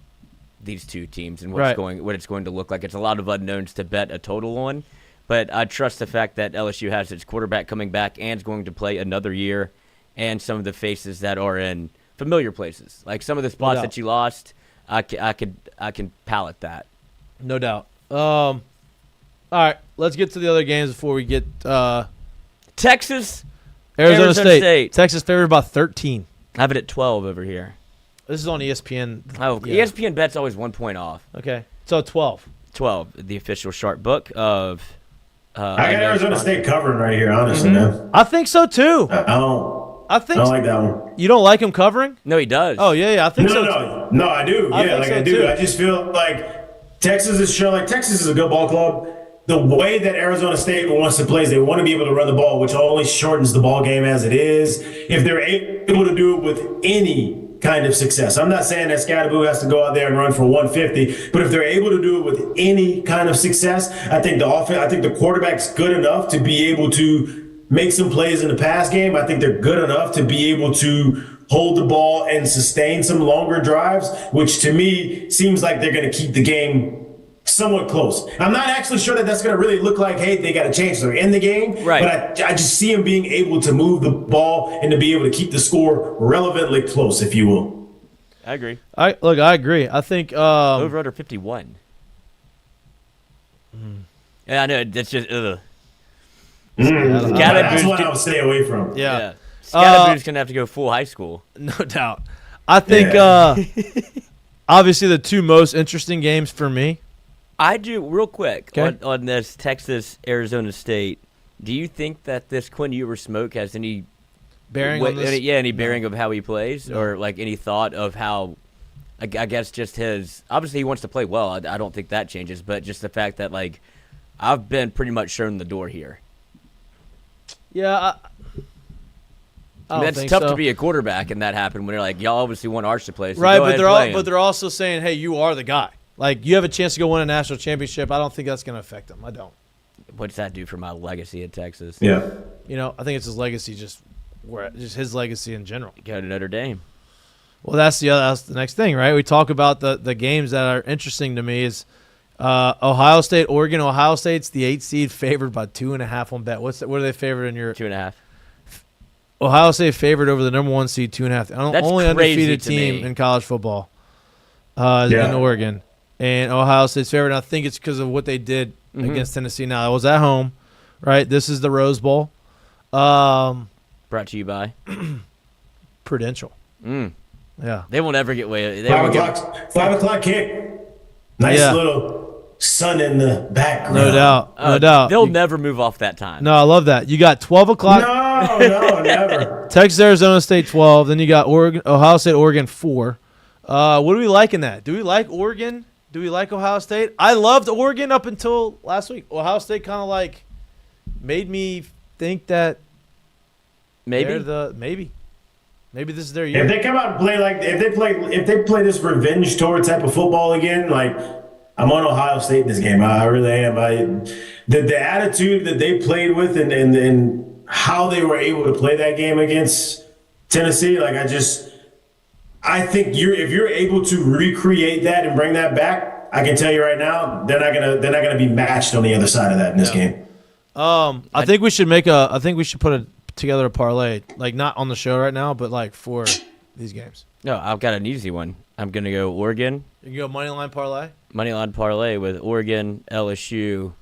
these two teams and Right. what it's going to look like. It's a lot of unknowns to bet a total on, but I trust the fact that LSU has its quarterback coming back and is going to play another year, and some of the faces that are in familiar places, like some of the spots doubt. that you lost. I can palate that. No doubt. All right, let's get to the other games before we get Texas, Arizona State. State. Texas favored by 13. I have it at 12 over here. This is on ESPN. Oh, Yeah. ESPN bet's always 1 point off. Okay, so 12. 12, the official sharp book of. I got Arizona State covering right here, honestly, man. I think so too. I don't I like that one. You don't like him covering? No, he does. Oh yeah, I think No, so. no, I do. I Yeah, think like so, I do. too. I just feel like Texas is a good ball club. The way that Arizona State wants to play is they want to be able to run the ball, which only shortens the ball game as it is. If they're able to do it with any kind of success, I'm not saying that Scadaboo has to go out there and run for 150, but if they're able to do it with any kind of success, I think the quarterback's good enough to be able to make some plays in the pass game. I think they're good enough to be able to hold the ball and sustain some longer drives, which to me seems like they're going to keep the game somewhat close. I'm not actually sure that that's going to really look like, hey, they got a chance. They're in the game. Right. But I just see them being able to move the ball and to be able to keep the score relevantly close, if you will. I agree. I agree. I think Over under 51. Yeah, I know. That's just ugh. That's what I would stay away from. yeah, Scadaboo's gonna have to go full high school. no doubt. I think obviously the two most interesting games for me. I do real quick Okay. on this Texas Arizona State. Do you think that this Quinn Ewers smoke has any Bearing on this? any bearing of how he plays, or like any thought of how? I guess just his. Obviously, he wants to play well. I don't think that changes, but just the fact that like I've been pretty much shown the door here. Yeah, I don't It's think tough so. to be a quarterback, and that happened when they're like, y'all obviously want Arch to play, so right, go but ahead and play him. they're also saying, hey, you are the guy. Like you have a chance to go win a national championship. I don't think that's going to affect him. I don't. What's that do for my legacy at Texas? Yeah. You know, I think it's his legacy, just his legacy in general. Go to Notre Dame. Well, that's the next thing, right? We talk about the games that are interesting to me is Ohio State, Oregon. Ohio State's the 8 seed, favored by 2.5 on bet. What are they favored in your 2.5. Ohio State favored over the number 1 seed 2.5. That's Only crazy undefeated to team me. in college football is in Oregon, and Ohio State's favored. And I think it's because of what they did against Tennessee. Now it was at home, right? This is the Rose Bowl. Brought to you by Prudential. Yeah. They won't ever get away. 5 o'clock kick. Nice Yeah. little sun in the background. No doubt. No doubt. They'll never move off that time. No, I love that. You got 12 o'clock. No, never. Texas, Arizona State 12. Then you got Ohio State, Oregon 4. What do we like in that? Do we like Oregon? Do we like Ohio State? I loved Oregon up until last week. Ohio State kind of like made me think that Maybe. maybe this is their year. If they come out and play if they play this revenge tour type of football again, like I'm on Ohio State in this game. I really am. The attitude that they played with and how they were able to play that game against Tennessee, I think if you're able to recreate that and bring that back, I can tell you right now, they're not gonna be matched on the other side of that in this game. I think we should put a together a parlay, like not on the show right now, but like for these games? No, I've got an easy one. I'm gonna go Oregon. You can go money line parlay. Money line parlay with Oregon, LSU,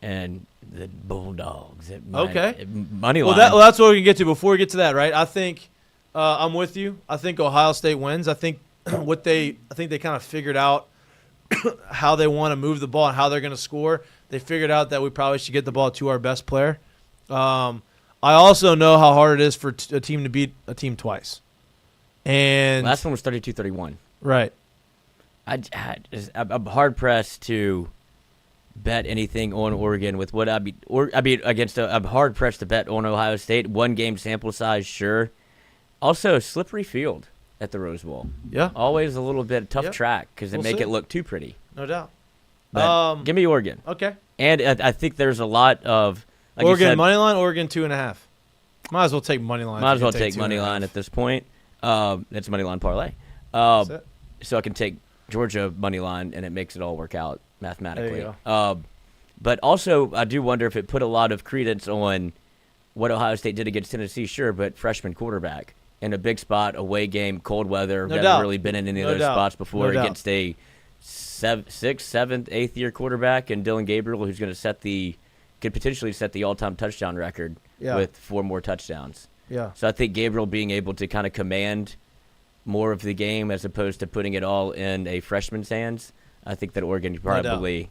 and the Bulldogs. Okay. Money line. Well, that's what we can get to. Before we get to that, right? I think I'm with you. I think Ohio State wins. I think they kind of figured out how they want to move the ball and how they're going to score. They figured out that we probably should get the ball to our best player. I also know how hard it is for a team to beat a team twice. And last one was 32-31. Right. I'm hard pressed to bet anything on Oregon with what I'm hard pressed to bet on Ohio State. 1 game sample size, sure. Also, slippery field at the Rose Bowl. Yeah. Always a little bit tough Yep. track because they We'll make see. it look too pretty. No doubt. But give me Oregon. Okay. And I think there's a lot of like you Oregon said, money line, Oregon 2.5. Might as well take money line. might if as you well can take money 2.5. line at this point. It's money line parlay. That's it. So I can take Georgia money line, and it makes it all work out mathematically. There you But also, I do wonder if it put a lot of credence on what Ohio State did against Tennessee, sure, but freshman quarterback in a big spot, away game, cold weather. No Haven't doubt. really been in any No of those doubt. spots before No doubt. against a 6th, 7th, 8th year quarterback, and Dylan Gabriel, who's going to could potentially set the all-time touchdown record with 4 more touchdowns. Yeah. So I think Gabriel being able to kind of command more of the game as opposed to putting it all in a freshman's hands, I think that Oregon probably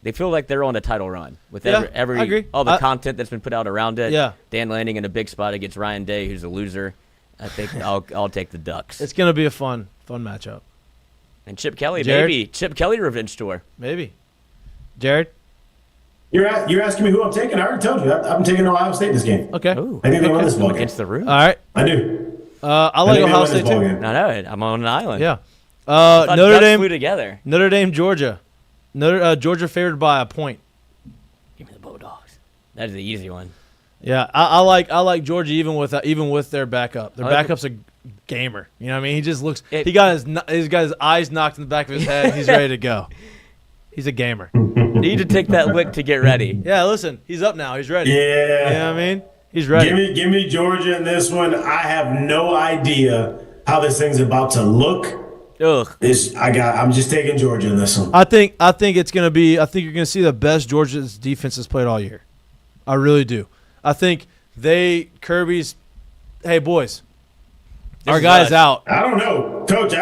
they feel like they're on a title run with Yeah, I agree. all the content that's been put out around it. Yeah. Dan landing in a big spot against Ryan Day, who's a loser. I think I'll take the Ducks. It's gonna be a fun matchup. And Chip Kelly, Jared? maybe Chip Kelly revenge tour. Maybe. Jared. You're asking me who I'm taking? I already told you. I'm taking Ohio State this game. Okay. Ooh, I think they won this ball game. against the room. All right. I do. I like think they Ohio won this State ball too. game. I know it. I'm on an island. Yeah. I thought Notre Ducks Dame. flew together. Notre Dame, Georgia. Georgia favored by a point. Give me the Bulldogs. That is the easy one. Yeah, I like Georgia even with their backup. Their I like backup's a gamer. You know what I mean? He just looks. It- He got his eyes knocked in the back of his head. He's ready to go. He's a gamer. Need to take that lick to get ready. Yeah, listen, he's up now. He's ready. Yeah. You know what I mean? He's ready. Give me Georgia in this one. I have no idea how this thing's about to look. Ugh. I'm just taking Georgia in this one. I think it's gonna be. I think you're gonna see the best Georgia's defense has played all year. I really do. I think Kirby's. Hey boys, our is guy's us. out. I don't know, Coach.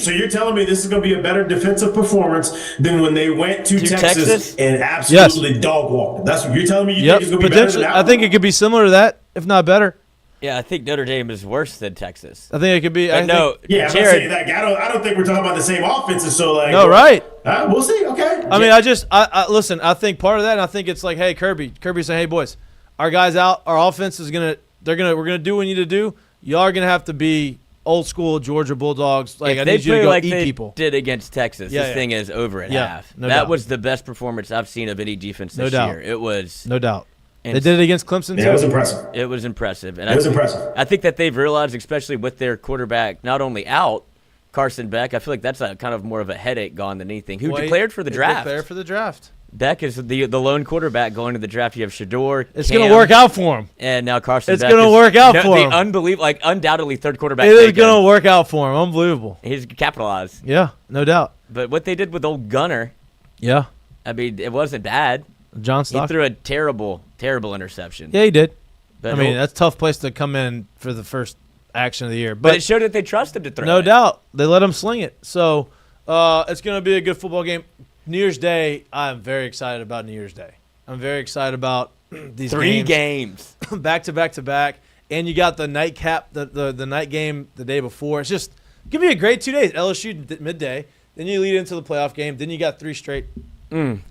So you're telling me this is going to be a better defensive performance than when they went to Texas and absolutely dog walked? That's what you're telling me. You think it's going to be better than Potentially. that? I think it could be similar to that, if not better. Yeah, I think Notre Dame is worse than Texas. I think it could be. But no, Yeah, I'm not Jared. saying that. I don't think we're talking about the same offenses. So like, No, right. We'll see. Okay. I mean, I listen. I think part of that, and I think it's like, hey, Kirby saying, hey, boys, our guy's out. Our offense is we're gonna do what we need to do. Y'all are gonna have to be old school Georgia Bulldogs. Like, If I they need you to play go like eat they people. did against Texas, Yeah, this yeah. thing is over at Yeah, half. no that doubt. was the best performance I've seen of any defense No this doubt. year. It was No doubt. And They did it against Clemson too. Yeah, it was impressive. It was impressive. And It was impressive. I think that they've realized, especially with their quarterback not only out, Carson Beck, I feel like that's a kind of more of a headache gone than anything. Who declared for the draft? Declared for the draft. Beck is the lone quarterback going to the draft. You have Shador. It's Cam, going to work out for him. And now Carson It's Beck gonna is work out for him. The unbelievable, like undoubtedly third quarterback. It is taken. going to work out for him. Unbelievable. He's capitalized. Yeah, no doubt. But what they did with old Gunner, Yeah. I mean, it wasn't bad. John He Stockton. threw a terrible interception. Yeah, he did. But I mean, that's a tough place to come in for the first action of the year. but it showed that they trusted to throw. No it. doubt. They let him sling it. So it's going to be a good football game. New Year's Day, I'm very excited about New Year's Day. I'm very excited about these 3 games. back to back to back. And you got the nightcap, the night game the day before. It's just give me a great 2 days. LSU midday. Then you lead into the playoff game. Then you got 3 straight.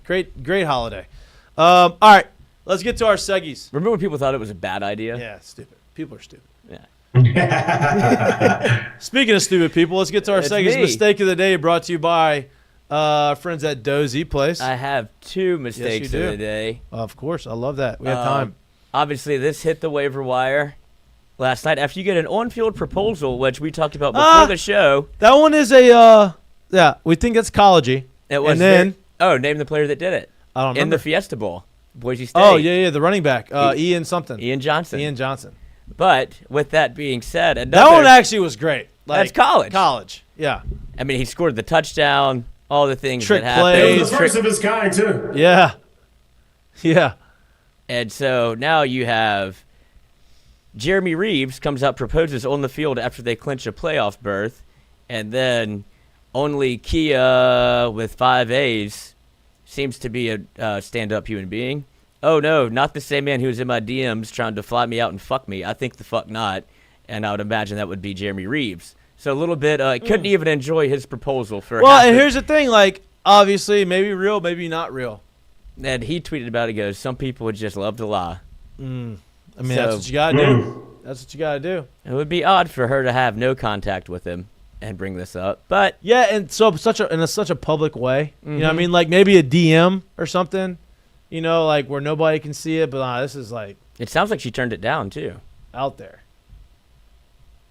Great holiday. All right. Let's get to our seggies. Remember when people thought it was a bad idea? Yeah, it's stupid. People are stupid. Yeah. Speaking of stupid people, let's get to our It's seggies. me. Mistake of the day brought to you by friends at Dozy Place. I have 2 mistakes you of do. the day. Of course, I love that. We have time. Obviously, this hit the waiver wire last night after you get an on-field proposal, which we talked about before the show. That one is a yeah. We think it's collegey. It was and then name the player that did it I don't in remember. the Fiesta Bowl, Boise State. Oh yeah, the running back, Ian something. Ian Johnson. Ian Johnson. But with that being said, that one actually was great. That's college. College, yeah. I mean, he scored the touchdown, all the things Trick that happened. plays. It was the first of his kind, too. Yeah. Yeah. And so now you have Jeremy Reeves comes out, proposes on the field after they clinch a playoff berth, and then only Kia with 5 A's seems to be a stand-up human being. Oh, no, not the same man who was in my DMs trying to fly me out and fuck me. I think the fuck not. And I would imagine that would be Jeremy Reeves. So a little bit, couldn't even enjoy his proposal for Well, and here's the thing, like, obviously, maybe real, maybe not real. And he tweeted about it, goes, some people would just love to lie. I mean, that's what you got to do. That's what you got to do. It would be odd for her to have no contact with him and bring this up. But yeah, and so such a public way. You know what I mean? Like maybe a DM or something, you know, like where nobody can see it, but this is like. It sounds like she turned it down, too. Out there.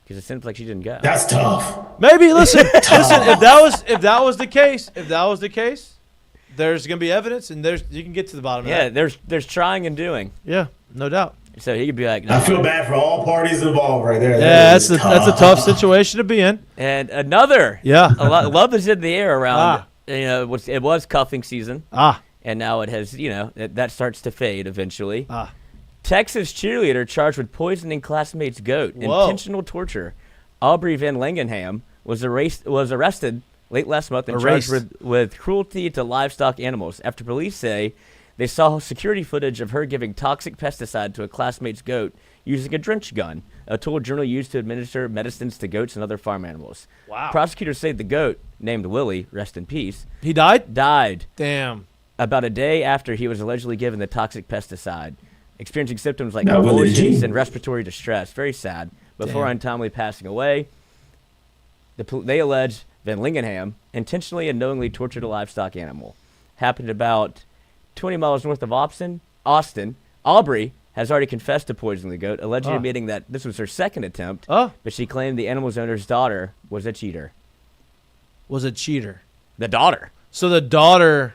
Because it seems like she didn't go. That's tough. Maybe listen. If that was the case, there's gonna be evidence, and you can get to the bottom of that. Yeah, there's trying and doing. Yeah, no doubt. So he could be like, no. I feel bad for all parties involved right there. Yeah, that's a tough situation to be in. And another. Yeah. Love is in the air around. You know, it was cuffing season. And now it has. You know, that starts to fade eventually. Texas cheerleader charged with poisoning classmate's goat. Whoa. Intentional torture. Aubrey Van Langenham was arrested late last month and charged with cruelty to livestock animals after police say they saw security footage of her giving toxic pesticide to a classmate's goat using a drench gun, a tool generally used to administer medicines to goats and other farm animals. Wow. Prosecutors say the goat, named Willie, rest in peace. He died? Died. Damn. About a day after he was allegedly given the toxic pesticide, experiencing symptoms like Now, Willie convulsions G. and respiratory distress. Very sad. Before untimely passing away, they allege Van Langenham intentionally and knowingly tortured a livestock animal. Happened about 20 miles north of Austin. Aubrey has already confessed to poisoning the goat, allegedly admitting that this was her second attempt, but she claimed the animal's owner's daughter was a cheater. Was a cheater. The daughter. So the daughter.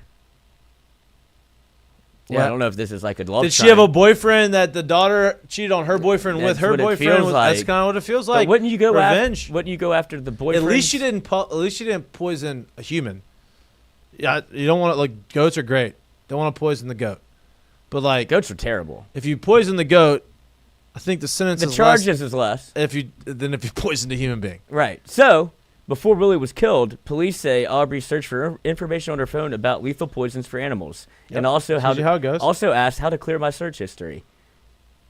Yeah, I don't know if this is like a love Did she have a boyfriend that the daughter cheated on her boyfriend with her boyfriend? That's kind of what it feels like. But wouldn't you go revenge? Wouldn't you go after the boyfriend? At least she didn't poison a human. Yeah, you don't want to, like, goats are great. Don't want to poison the goat. But like goats are terrible. If you poison the goat, I think the sentence is charges is less than if you poisoned a human being. Right. So before Willie was killed, police say Aubrey searched for information on her phone about lethal poisons for animals, and also how it goes. Also asked how to clear my search history.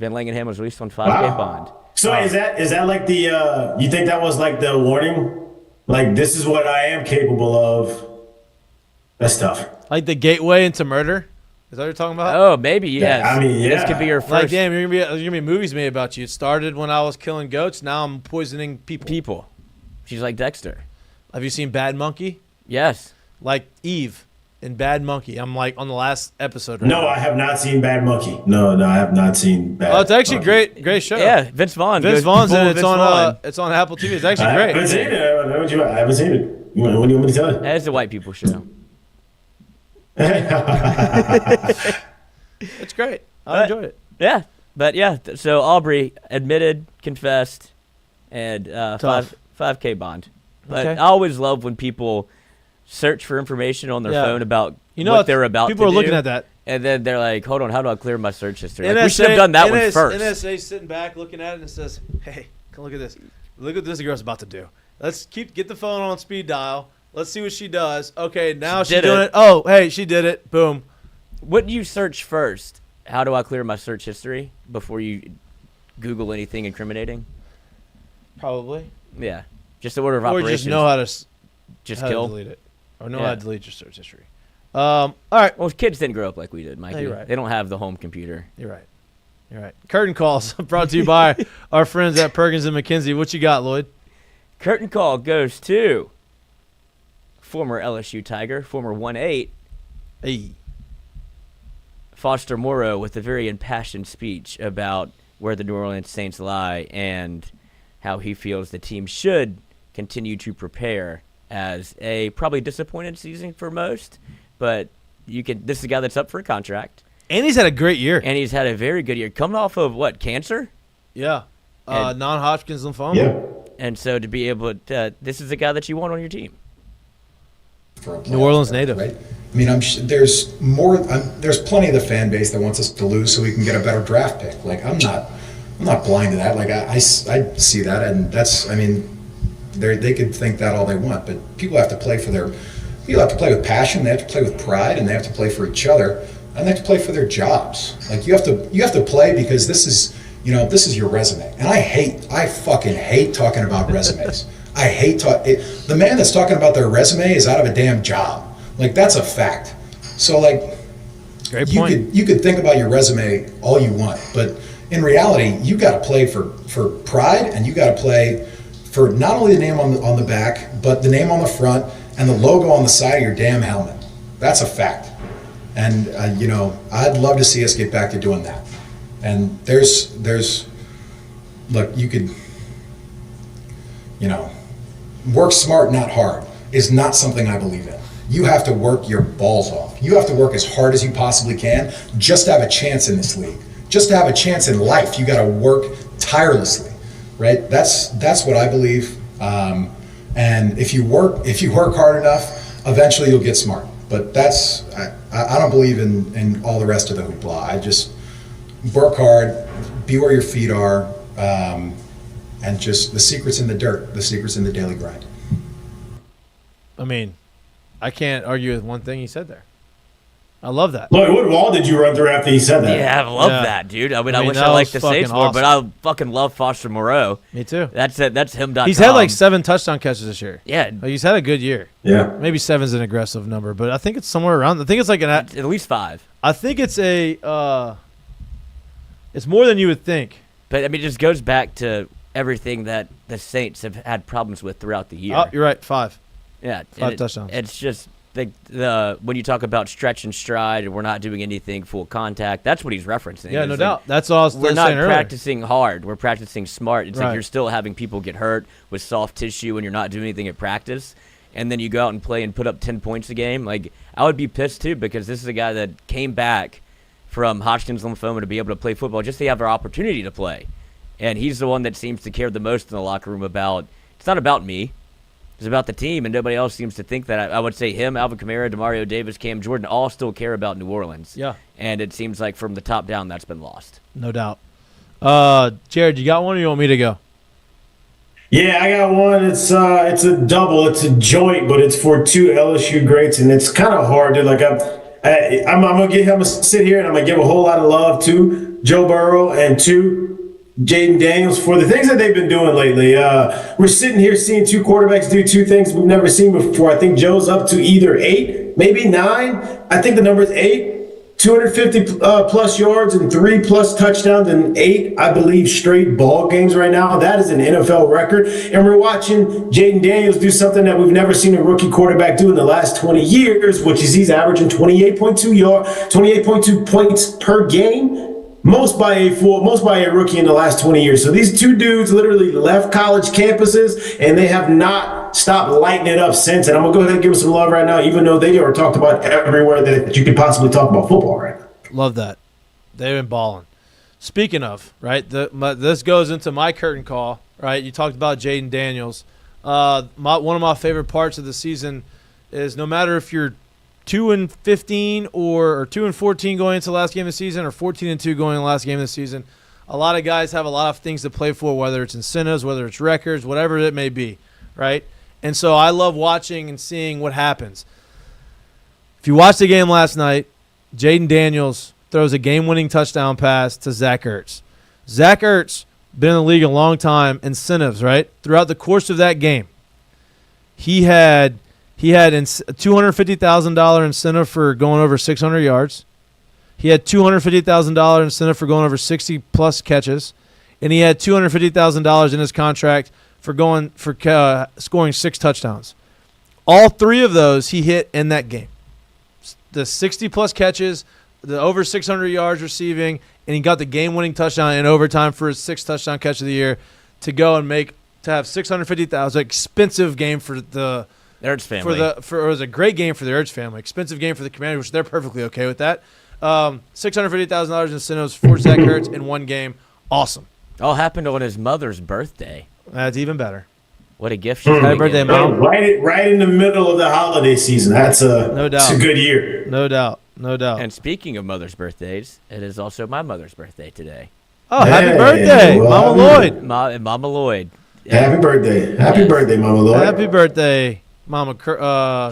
Van Langenham was released on $5,000 bond. So is that like the you think that was like the warning? Like, this is what I am capable of. That's tough. Like the gateway into murder? Is that what you're talking about? Oh, maybe, yes. Yeah, I mean, yeah. This could be your first. Like, damn, there's gonna be movies made about you. It started when I was killing goats. Now I'm poisoning people. She's like Dexter. Have you seen Bad Monkey? Yes. Like Eve in Bad Monkey. I'm like on the last episode right No, now. I have not seen Bad Monkey. No, I have not seen Bad Oh, it's actually Monkey. great show. Yeah, Vince Vaughn's in it. It's on Apple TV. It's actually great. I haven't seen it. I haven't seen it. What do you want me to tell you? It's a white people show. It's great. I enjoyed it. Yeah. But yeah, so Aubrey admitted, confessed, and $5,000 bond. But Okay. I always love when people search for information on their phone about what they're about to do. People are looking at that. And then they're like, hold on, how do I clear my search history? Like, we should have done that one first. NSA sitting back looking at it and says, hey, come look at this. Look what this girl's about to do. Let's get the phone on speed dial. Let's see what she does. Okay, now she's doing it. Oh, hey, she did it. Boom. Wouldn't you search first, how do I clear my search history, before you Google anything incriminating? Probably. Yeah. Just the order of or operations. Just know how to kill. delete it. Or know how to delete your search history. All right. Well, kids didn't grow up like we did, Mikey. No, you're right. They don't have the home computer. You're right. Curtain calls brought to you by our friends at Perkins and McKenzie. What you got, Lloyd? Curtain call goes to former LSU Tiger, former 1-8. Hey. Foster Moreau with a very impassioned speech about where the New Orleans Saints lie and how he feels the team should continue to prepare as a probably disappointed season for most, but this is a guy that's up for a contract. And he's had a great year. And he's had a very good year. Coming off of, cancer? Yeah. non-Hodgkin's lymphoma. Yeah. And so to be able to, this is the guy that you want on your team. For a playoff New Orleans berth, native. right? I mean, there's plenty of the fan base that wants us to lose so we can get a better draft pick. Like, I'm not blind to that. Like, I see that, and that's, I mean, they could think that all they want, but people have to play with passion. They have to play with pride, and they have to play for each other, and they have to play for their jobs. Like, you have to play because this is your resume. And I fucking hate talking about resumes. I hate the man that's talking about their resume is out of a damn job. Like, that's a fact. So, like, Great point. You could think about your resume all you want, but in reality, you got to play for pride, and you got to play for not only the name on the back, but the name on the front and the logo on the side of your damn helmet. That's a fact. And I'd love to see us get back to doing that. And look, you could, work smart, not hard, is not something I believe in. You have to work your balls off. You have to work as hard as you possibly can just to have a chance in this league. Just to have a chance in life, you got to work tirelessly, right? That's what I believe. And if you work hard enough, eventually you'll get smart. But I don't believe in all the rest of the hoopla. I just work hard, be where your feet are, and just the secret's in the dirt. The secret's in the daily grind. I mean, I can't argue with one thing he said there. I love that. Look, what wall did you run through after he said that? Yeah, I love that, dude. I mean, I wish that I liked the was Saints fucking more, but awesome. I fucking love Foster Moreau. Me too. That's it. That's him.com. He's had like 7 touchdown catches this year. Yeah. Like, he's had a good year. Yeah. Maybe 7's an aggressive number, but I think it's somewhere around. I think it's like at least 5. I think it's it's more than you would think. But I mean, it just goes back to everything that the Saints have had problems with throughout the year. Oh, you're right. 5. Yeah, 5 touchdowns. It's just the when you talk about stretch and stride, and we're not doing anything full contact. That's what he's referencing. Yeah, no It's doubt. That's what I was we're saying not earlier. practicing hard. We're practicing smart. It's Right. like you're still having people get hurt with soft tissue, and you're not doing anything at practice. And then you go out and play and put up 10 points a game. Like, I would be pissed too, because this is a guy that came back from Hodgkin's lymphoma to be able to play football just to have our opportunity to play. And he's the one that seems to care the most in the locker room about, it's not about me. It's about the team, and nobody else seems to think that. I would say him, Alvin Kamara, Demario Davis, Cam Jordan, all still care about New Orleans. Yeah. And it seems like from the top down, that's been lost. No doubt. Jared, you got one or you want me to go? Yeah, I got one. It's a double. It's a joint, but it's for 2 LSU greats, and it's kind of hard to I'm gonna sit here and I'm gonna give a whole lot of love to Joe Burrow and to Jaden Daniels for the things that they've been doing lately. We're sitting here seeing 2 quarterbacks do 2 things we've never seen before. I think Joe's up to either 8, maybe 9. I think the number is 8. 250 plus yards and 3 plus touchdowns and 8, I believe, straight ball games right now. That is an NFL record. And we're watching Jaden Daniels do something that we've never seen a rookie quarterback do in the last 20 years, which is he's averaging 28.2 points per game. Most by a rookie in the last 20 years. So these 2 dudes literally left college campuses, and they have not stopped lighting it up since. And I'm going to go ahead and give them some love right now, even though they are talked about everywhere that you could possibly talk about football right now. Love that. They've been balling. Speaking of, right, this goes into my curtain call, right? You talked about Jaden Daniels. One of my favorite parts of the season is no matter if you're 2-15 or 2-14 going into the last game of the season or 14-2 going into the last game of the season, a lot of guys have a lot of things to play for, whether it's incentives, whether it's records, whatever it may be, right? And so I love watching and seeing what happens. If you watched the game last night, Jaden Daniels throws a game-winning touchdown pass to Zach Ertz. Zach Ertz, been in the league a long time, incentives, right? Throughout the course of that game, he had $250,000 incentive for going over 600 yards. He had $250,000 incentive for going over 60-plus catches. And he had $250,000 in his contract for scoring 6 touchdowns. All 3 of those he hit in that game. The 60-plus catches, the over 600 yards receiving, and he got the game-winning touchdown in overtime for his 6th touchdown catch of the year to go and to have $650,000. Expensive game for the Ertz family. It was a great game for the Ertz family. Expensive game for the Commanders, which they're perfectly okay with that. $650,000 in incentives for Zach Ertz in one game. Awesome. All happened on his mother's birthday. That's even better. What a gift! She's Happy gonna birthday, get. Mom. Right in the middle of the holiday season. That's No doubt. It's a good year. No doubt. No doubt. And speaking of mother's birthdays, it is also my mother's birthday today. Oh, happy Hey, birthday, well, Mama Lloyd. Mama Lloyd. Happy birthday. Happy birthday, Mama Lloyd. Happy birthday, Mama.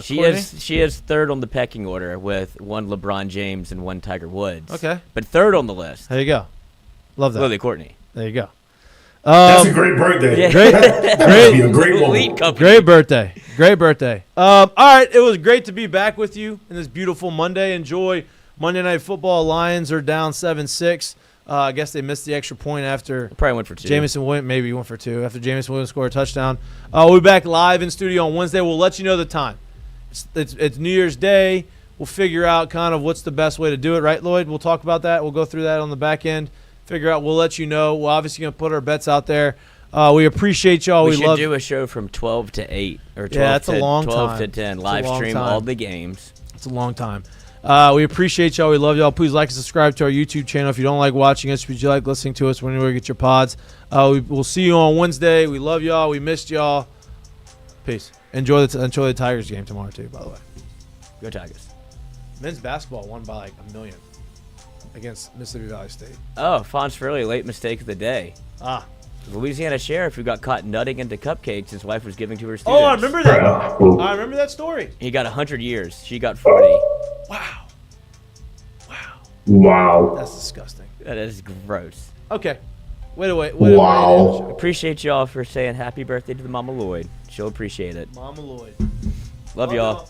She Courtney? is third on the pecking order with one LeBron James and one Tiger Woods. Okay. But third on the list, There you go. Love that. Lily Courtney. There you go. That's a great birthday. Yeah. Great, That must great, be a great Elite woman. company. great birthday. Great birthday. All right, it was great to be back with you in this beautiful Monday. Enjoy Monday Night Football. Lions are down 7-6. I guess they missed the extra point after Probably went for two. Jameson Williams. Maybe he went for two after Jameson Williams scored a touchdown. We'll be back live in studio on Wednesday. We'll let you know the time. It's New Year's Day. We'll figure out kind of what's the best way to do it, right, Lloyd? We'll talk about that. We'll go through that on the back end. Figure out. We'll let you know. We're obviously going to put our bets out there. We appreciate y'all. We We should love. do a show from 12 to 8 or 12 Yeah, that's to a long 12 time. to 10. It's a Live long stream time. all the games. It's a long time. We appreciate y'all. We love y'all. Please like and subscribe to our YouTube channel. If you don't like watching us, would you like listening to us whenever you get your pods? We'll see you on Wednesday. We love y'all. We missed y'all. Peace. Enjoy the Tigers game tomorrow too. By the way, Go Tigers. men's basketball won by like 1 million against Mississippi Valley State. Oh, Fonz Fairley, late mistake of the day. Ah. Louisiana sheriff who got caught nutting into cupcakes his wife was giving to her students. Oh, I remember that. Bro. I remember that story. He got 100 years. She got 40. Wow. Wow. Wow. That's disgusting. That is gross. Okay. Wait. Wow. Appreciate y'all for saying happy birthday to the Mama Lloyd. She'll appreciate it. Mama Lloyd. Love y'all.